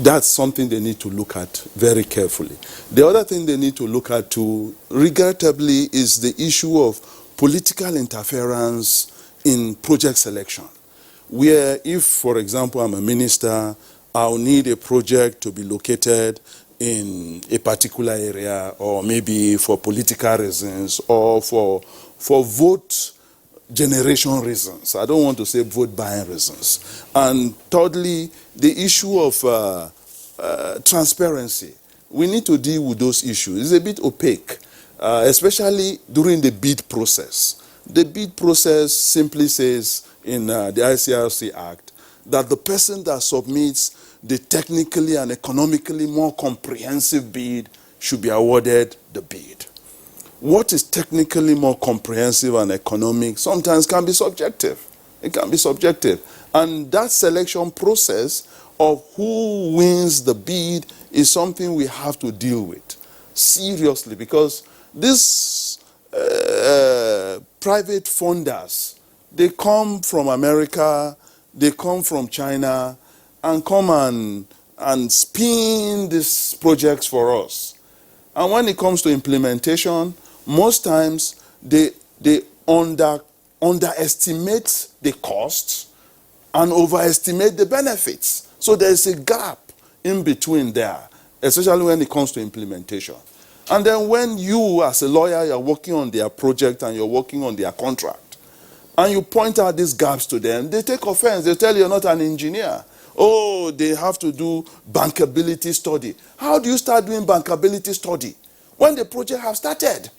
V: that's something they need to look at very carefully. The other thing they need to look at too, regrettably, is the issue of political interference in project selection, where if, for example, I'm a minister, I'll need a project to be located in a particular area, or maybe for political reasons, or for vote generation reasons. I don't want to say vote buying reasons. And thirdly, the issue of transparency. We need to deal with those issues. It's a bit opaque, especially during the bid process. The bid process simply says in the ICRC Act that the person that submits the technically and economically more comprehensive bid should be awarded the bid. What is technically more comprehensive and economic sometimes can be subjective. It can be subjective. And that selection process of who wins the bid is something we have to deal with seriously, because this private funders, they come from America, they come from China, and come and spin these projects for us. And when it comes to implementation, most times they underestimate the costs and overestimate the benefits. So there's a gap in between there, especially when it comes to implementation. And then when you, as a lawyer, you're working on their project and you're working on their contract, and you point out these gaps to them, they take offense. They tell you you're not an engineer. Oh, they have to do bankability study. How do you start doing bankability study when the project has started?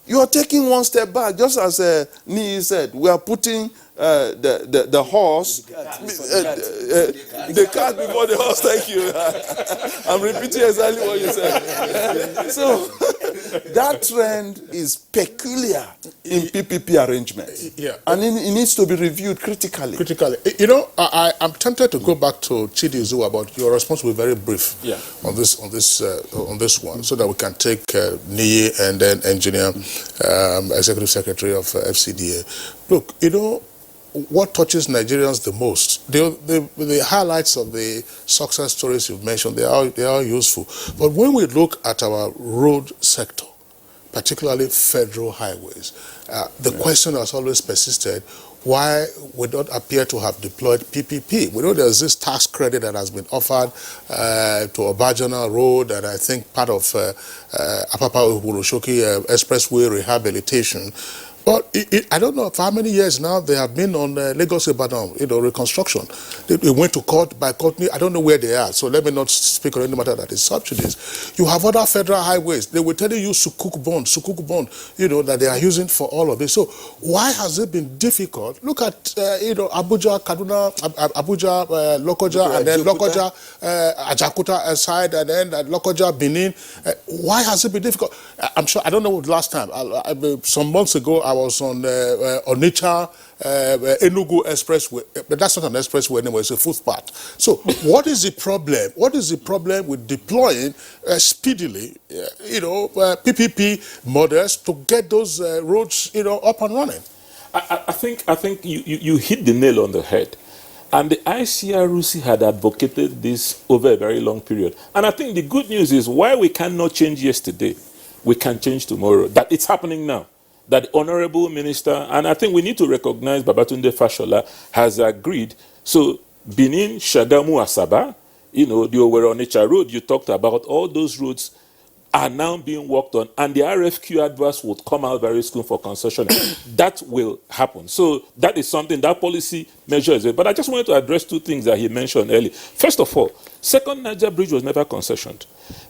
V: You are taking one step back, just as Nii said. We are putting the horse, the cart before the horse. Thank you. I'm repeating exactly what you said. that trend is peculiar in PPP arrangements.
B: Yeah.
V: And it needs to be reviewed critically.
B: You know, I'm tempted to go back to Chidi Zua, but your response will be very brief on this one, so that we can take Niyi and then Engineer, Executive Secretary of FCDA. Look, you know, what touches Nigerians the most, the highlights of the success stories you've mentioned, they are useful. But when we look at our road sector, particularly federal highways, the question has always persisted, why we don't appear to have deployed PPP. We know there's this tax credit that has been offered to Obajana Road, and I think part of Apapa Uburoshoki Expressway rehabilitation. But I don't know for how many years now they have been on Lagos Ibadan, reconstruction. They went to court by court. I don't know where they are, so let me not speak on any matter that is subsidies. You have other federal highways. They will tell you sukuk bond, that they are using for all of this. So why has it been difficult? Look at, Abuja, Kaduna, Abuja, Lokoja, and then Lokoja, Ajakuta side, and then Lokoja, Benin. Why has it been difficult? I'm sure, I don't know last time, some months ago, I was on Onitsha, Enugu Expressway, but that's not an expressway anymore, it's a footpath. So what is the problem? What is the problem with deploying speedily, PPP models to get those roads, up and running?
T: I think you hit the nail on the head. And the ICRC had advocated this over a very long period. And I think the good news is why we cannot change yesterday, we can change tomorrow. That it's happening now. That the Honorable Minister, and I think we need to recognize Babatunde Fashola, has agreed. So Benin, Shagamu, Asaba, the Owerri Onitsha road you talked about, all those roads are now being worked on, and the RFQ adverts would come out very soon for concession. That will happen. So that is something, that policy measure is it. But I just wanted to address two things that he mentioned earlier. First of all, Second Niger Bridge was never concessioned.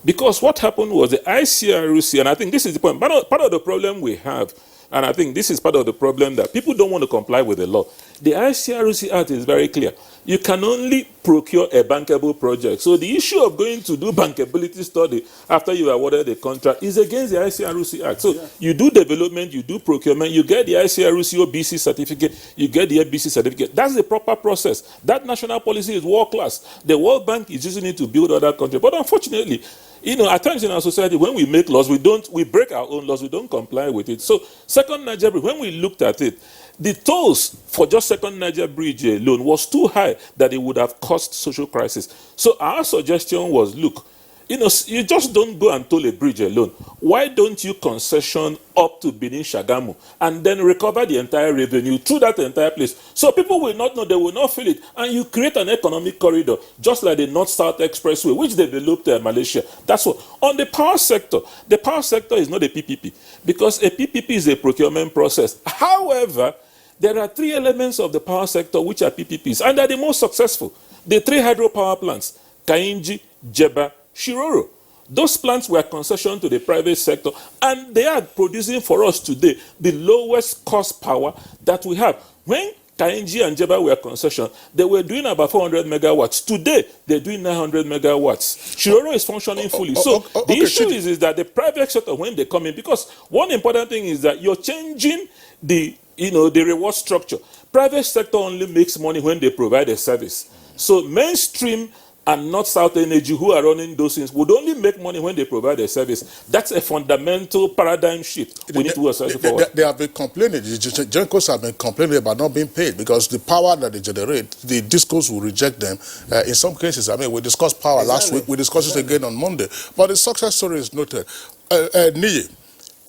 T: Because what happened was the ICRC, and I think this is the point, part of the problem we have, and I think this is part of the problem that people don't want to comply with the law. The ICRC Act is very clear. You can only procure a bankable project. So the issue of going to do bankability study after you awarded the contract is against the ICRC Act. So you do development, you do procurement, you get the ICRC OBC certificate, you get the FBC certificate. That's the proper process. That national policy is world class. The World Bank is using it to build other countries. But unfortunately, at times in our society, when we make laws, we break our own laws, we don't comply with it. So, Second Niger Bridge, when we looked at it, the tolls for just Second Niger Bridge alone was too high that it would have caused social crisis. So, our suggestion was, look, you just don't go and toll a bridge alone. Why don't you concession up to Benin Shagamu and then recover the entire revenue through that entire place? So people will not know, they will not feel it. And you create an economic corridor, just like the North-South Expressway, which they developed in Malaysia. That's what. On the power sector is not a PPP, because a PPP is a procurement process. However, there are three elements of the power sector which are PPPs, and they're the most successful. The three hydropower plants, Kainji, Jeba, Shiroro. Those plants were concessioned to the private sector, and they are producing for us today the lowest cost power that we have. When Kainji and Jeba were concessioned, they were doing about 400 megawatts. Today, they're doing 900 megawatts. Shiroro is functioning fully. So the issue is that the private sector, when they come in, because one important thing is that you're changing the reward structure. Private sector only makes money when they provide a service. So mainstream and North-South Energy, who are running those things, would only make money when they provide a service. That's a fundamental paradigm shift. We need to assess it forward.
B: They have been complaining, the Gencos have been complaining about not being paid because the power that they generate, the discos will reject them. In some cases, we discussed power last week, we discussed it again on Monday. But the success story is noted. Niyi,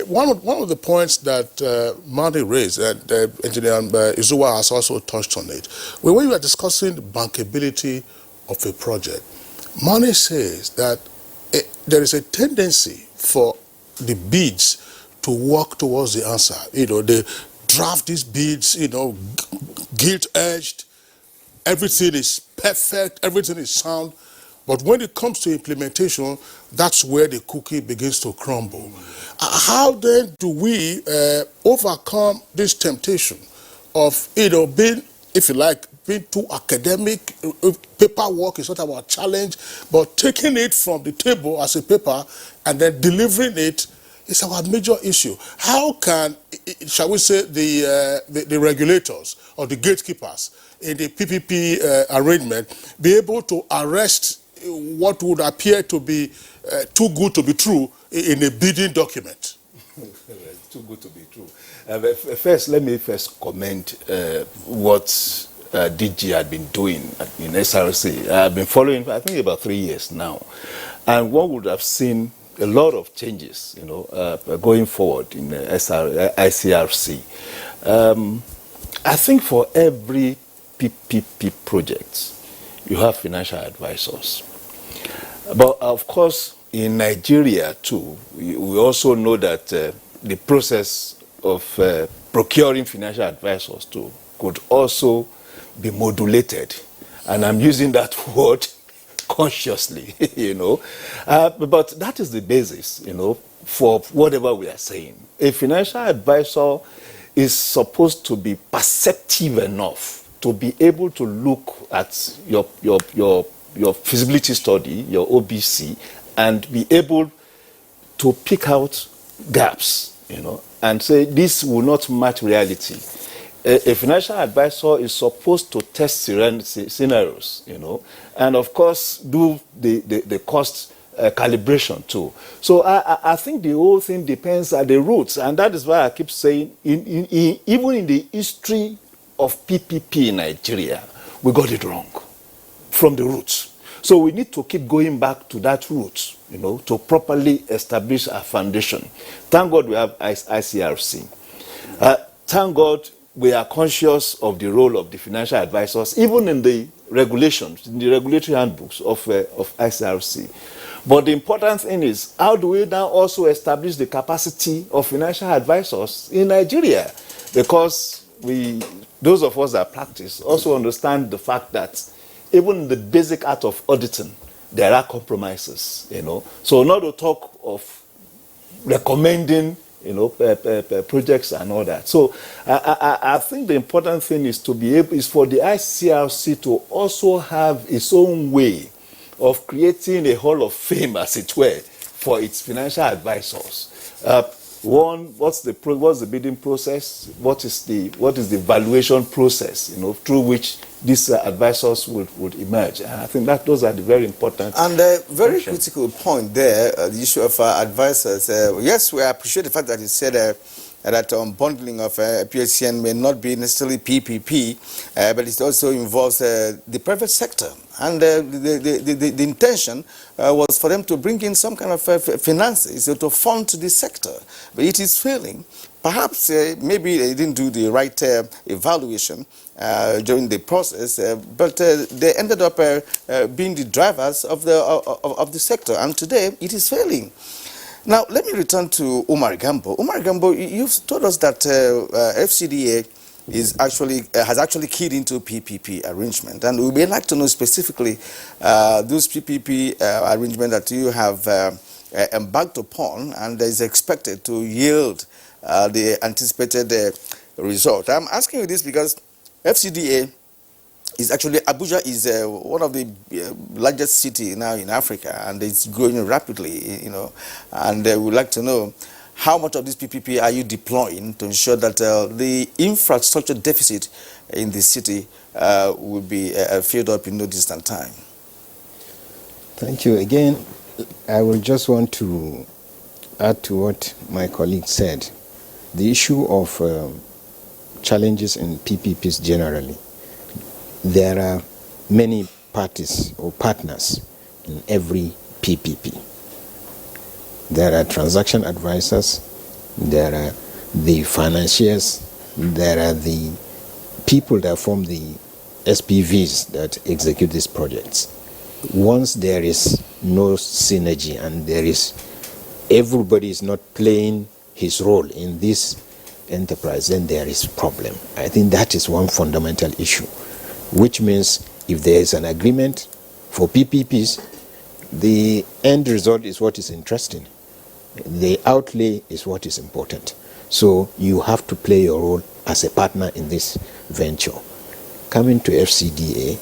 B: one of the points that Mani raised, and Engineer Izuwa has also touched on it, when we were discussing the bankability of a project, Mani says that there is a tendency for the bids to work towards the answer. They draft these bids, gilt-edged, everything is perfect, everything is sound, but when it comes to implementation, that's where the cookie begins to crumble. How then do we overcome this temptation of, being, if you like, being too academic? Paperwork is not our challenge, but taking it from the table as a paper and then delivering it is our major issue. How can, shall we say, the regulators or the gatekeepers in the PPP arrangement be able to arrest what would appear to be too good to be true in a bidding document?
D: Too good to be true. First, let me comment what DG had been doing in SRC. I've been following, I think, about 3 years now. And one would have seen a lot of changes, going forward in ICRC. I think for every PPP project, you have financial advisors. But of course, in Nigeria too, we also know that the process of procuring financial advisors too could also be modulated. And I'm using that word consciously, but that is the basis, for whatever we are saying. A financial advisor is supposed to be perceptive enough to be able to look at your feasibility study, your OBC, and be able to pick out gaps, and say this will not match reality. A financial advisor is supposed to test scenarios, and of course do the cost calibration too. So I think the whole thing depends at the roots, and that is why I keep saying, even in the history of PPP in Nigeria, we got it wrong from the roots. So we need to keep going back to that root, to properly establish our foundation. Thank God we have ICRC. Thank God we are conscious of the role of the financial advisors, even in the regulations, in the regulatory handbooks of ICRC. But the important thing is, how do we now also establish the capacity of financial advisors in Nigeria? Because those of us that practice also understand the fact that even in the basic art of auditing, there are compromises, So not to talk of recommending, projects and all that. So I think the important thing is for the ICRC to also have its own way of creating a hall of fame, as it were, for its financial advisors. What's the bidding process? What is the valuation process? Through which these advisors would emerge. And I think that those are the very important.
A: And a very critical point there, the issue of advisors. Yes, we appreciate the fact that you said that unbundling of PSCN may not be necessarily PPP, but it also involves the private sector. And the intention was for them to bring in some kind of finances to fund this sector. But it is failing. Perhaps maybe they didn't do the right evaluation during the process, but they ended up being the drivers of the sector. And today, it is failing. Now, let me return to Umar Gambo. Umar Gambo, you've told us that FCDA has actually keyed into PPP arrangement, and we would like to know specifically those PPP arrangement that you have embarked upon and is expected to yield the anticipated result. I'm asking you this because FCDA is actually, Abuja is one of the largest cities now in Africa, and it's growing rapidly, and we'd like to know how much of this PPP are you deploying to ensure that the infrastructure deficit in the city will be filled up in no distant time.
E: Thank you. Again, I will just want to add to what my colleague said. The issue of challenges in PPPs generally. There are many parties or partners in every PPP. There are transaction advisors, there are the financiers, there are the people that form the SPVs that execute these projects. Once there is no synergy and everybody is not playing his role in this enterprise, then there is a problem. I think that is one fundamental issue, which means if there is an agreement for PPPs, the end result is what is interesting. The outlay is what is important. So you have to play your role as a partner in this venture. Coming to FCDA,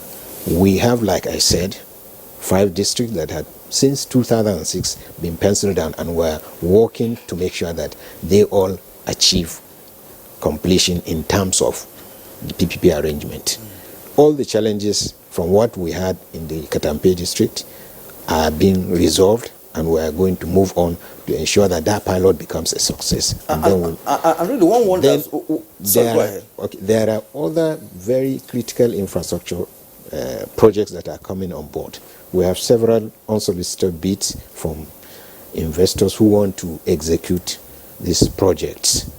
E: we have, like I said, 5 districts that had since 2006 been penciled down, and we're working to make sure that they all achieve completion in terms of the PPP arrangement. All the challenges from what we had in the Katampe district are being resolved, and we are going to move on to ensure that that pilot becomes a success. And then
A: really one wonders.
E: there are other very critical infrastructure projects that are coming on board. We have several unsolicited bids from investors who want to execute these projects.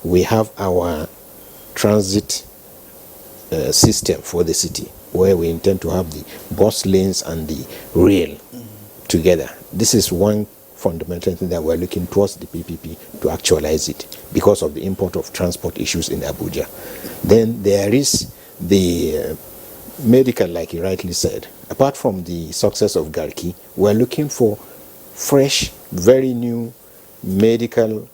E: We have our transit system for the city, where we intend to have the bus lanes and the rail together. This is one fundamental thing that we're looking towards the PPP to actualize it, because of the import of transport issues in Abuja. Then there is the medical, like you rightly said. Apart from the success of Garki, we're looking for fresh, very new medical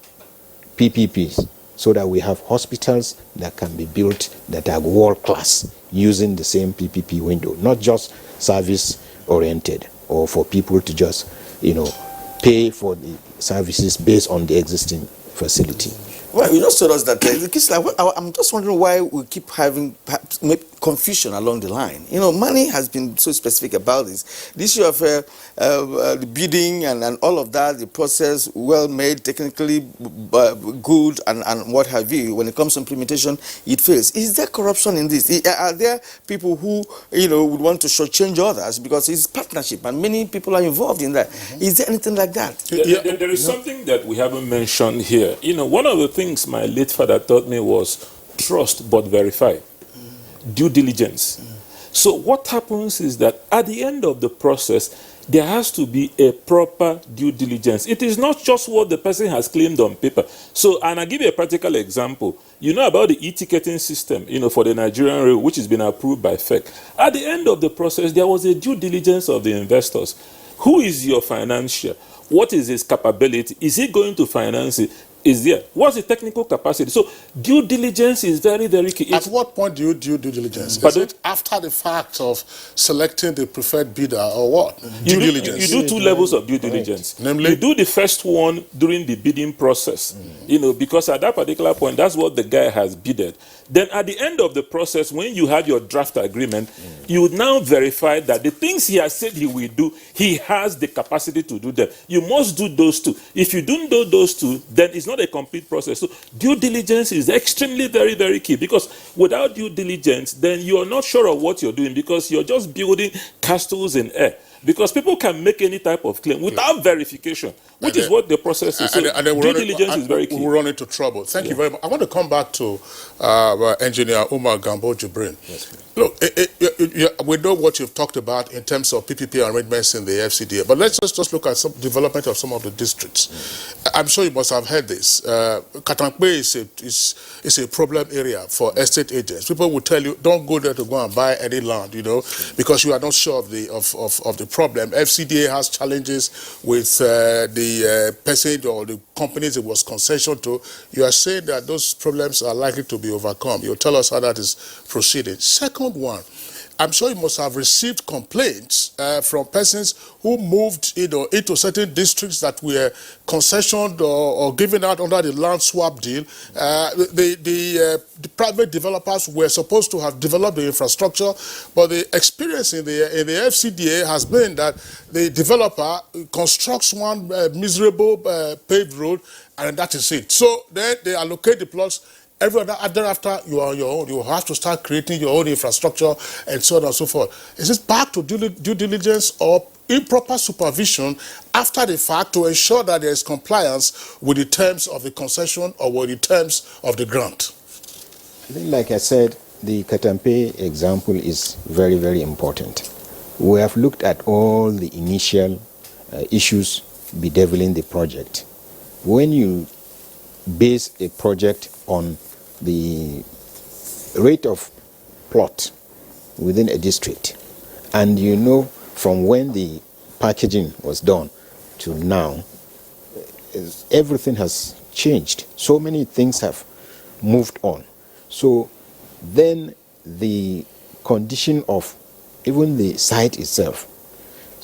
E: PPPs, so that we have hospitals that can be built that are world class, using the same PPP window, not just service oriented, or for people to just, pay for the services based on the existing facility.
A: Well, you just told us that I'm just wondering why we keep having perhaps confusion along the line. Money has been so specific about this. The issue of the bidding and all of that, the process well made, technically good, and what have you. When it comes to implementation, it fails. Is there corruption in this? Are there people who would want to shortchange others because it's partnership and many people are involved in that? Is there anything like that?
T: There is something that we haven't mentioned here. One of the things my late father taught me was trust but verify. Due diligence. So what happens is that at the end of the process, there has to be a proper due diligence. It is not just what the person has claimed on paper. So, and I'll give you a practical example. You know about the e-ticketing system, for the Nigerian rail, which has been approved by FEC. At the end of the process, there was a due diligence of the investors. Who is your financier? What is his capability? Is he going to finance it? Is there? What's the technical capacity? So due diligence is very, very key.
B: At what point do you do due diligence? Is it after the fact of selecting the preferred bidder, or what? Due diligence.
T: You do two levels of due diligence. Namely, you do the first one during the bidding process, because at that particular point, that's what the guy has bidded. Then at the end of the process, when you have your draft agreement, you would now verify that the things he has said he will do, he has the capacity to do them. You must do those two. If you don't do those two, then it's not a complete process. So due diligence is extremely very, very key, because without due diligence, then you are not sure of what you're doing, because you're just building castles in air. Because people can make any type of claim without verification, which is what the process is. So due diligence is very key.
B: We'll run into trouble. Thank you very much. I want to come back to Engineer Umar Gambo Jibrin. Yes, look, we know what you've talked about in terms of PPP arrangements in the FCDA, but let's just look at some development of some of the districts. I'm sure you must have heard this. Katampe is a problem area for estate agents. People will tell you, don't go there to go and buy any land, because you are not sure of the problem. FCDA has challenges with the person or the companies it was concessioned to. You are saying that those problems are likely to be overcome. You'll tell us how that is proceeding. Second one, I'm sure you must have received complaints from persons who moved into certain districts that were concessioned or given out under the land swap deal. The private developers were supposed to have developed the infrastructure, but the experience in the FCDA has been that the developer constructs one miserable paved road, and that is it. So then they allocate the plots. Thereafter, you are on your own. You have to start creating your own infrastructure and so on and so forth. Is this back to due diligence or improper supervision after the fact to ensure that there is compliance with the terms of the concession or with the terms of the grant?
E: I think, like I said, the Katampe example is very, very important. We have looked at all the initial issues bedeviling the project. When you base a project on the rate of plot within a district, and from when the packaging was done to now, everything has changed. So many things have moved on. So then the condition of even the site itself.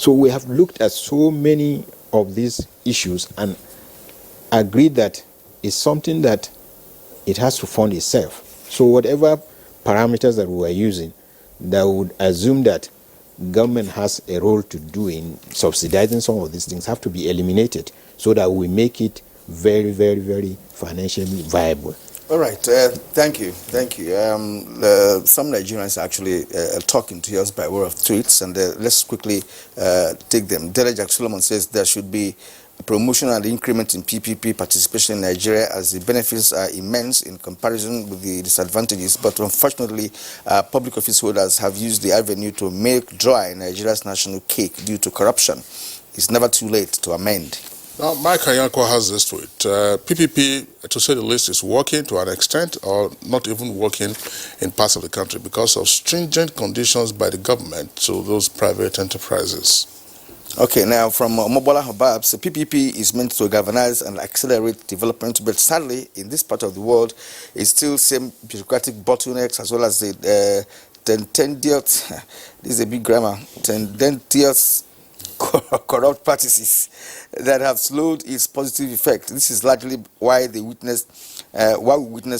E: So we have looked at so many of these issues and agreed that it's something that it has to fund itself. So whatever parameters that we were using that would assume that government has a role to do in subsidizing some of these things have to be eliminated so that we make it very, very, very financially viable.
A: All right, thank you. Some Nigerians are actually talking to us by way of tweets, and let's quickly take them. Delejak Solomon says there should be a promotion and increment in PPP participation in Nigeria, as the benefits are immense in comparison with the disadvantages. But unfortunately, public office holders have used the avenue to make dry Nigeria's national cake due to corruption. It's never too late to amend.
B: Now, Mike Ayanko has this tweet. PPP, to say the least, is working to an extent or not even working in parts of the country because of stringent conditions by the government to those private enterprises.
A: Okay, now from Mobola Hababs, PPP is meant to galvanize and accelerate development, but sadly, in this part of the world, it's still same bureaucratic bottlenecks as well as the tendentious, this is a big grammar, tendentious corrupt practices that have slowed its positive effect. This is largely why we witness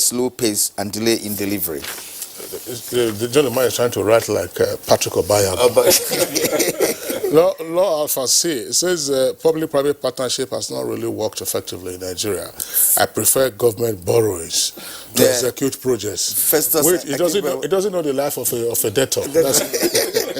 A: slow pace and delay in delivery.
B: The gentleman is trying to write like Patrick Obaya. Law Alpha C, it says public-private partnership has not really worked effectively in Nigeria. I prefer government borrowings to execute projects. Wait, it doesn't know the life of a debtor.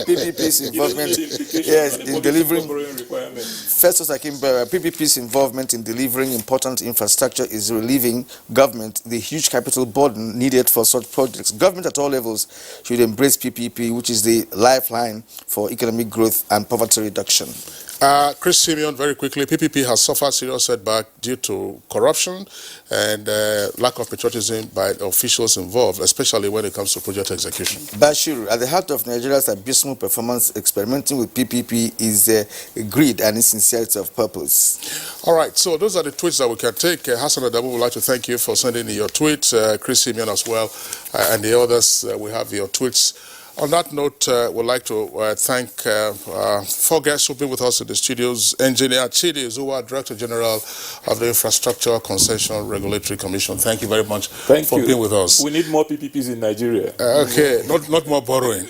A: PPP's involvement, yes, in delivering. Festus Akimbera, PPP's involvement in delivering important infrastructure is relieving government the huge capital burden needed for such projects. Government at all levels should embrace PPP, which is the lifeline for economic growth and poverty reduction.
B: Chris Simeon, very quickly, PPP has suffered serious setback due to corruption and lack of patriotism by the officials involved, especially when it comes to project execution.
A: Bashir, at the heart of Nigeria's abysmal performance, experimenting with PPP is greed and insincerity of purpose.
B: All right, so those are the tweets that we can take. Hassan Adamu would like to thank you for sending in your tweets, Chris Simeon as well, and the others. We have your tweets. On that note, we'd like to thank 4 guests who've been with us in the studios. Engineer Chidi Zuwa, Director General of the Infrastructure Concession Regulatory Commission. Thank you very much for being with us.
T: We need more PPPs in Nigeria.
B: Okay, not more borrowing.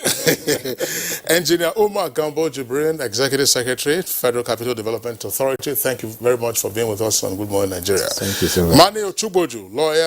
B: Engineer Umar Gambo Jibrin, Executive Secretary, Federal Capital Development Authority. Thank you very much for being with us on Good Morning Nigeria.
E: Thank you so much.
B: Mani Ochuboju, lawyer.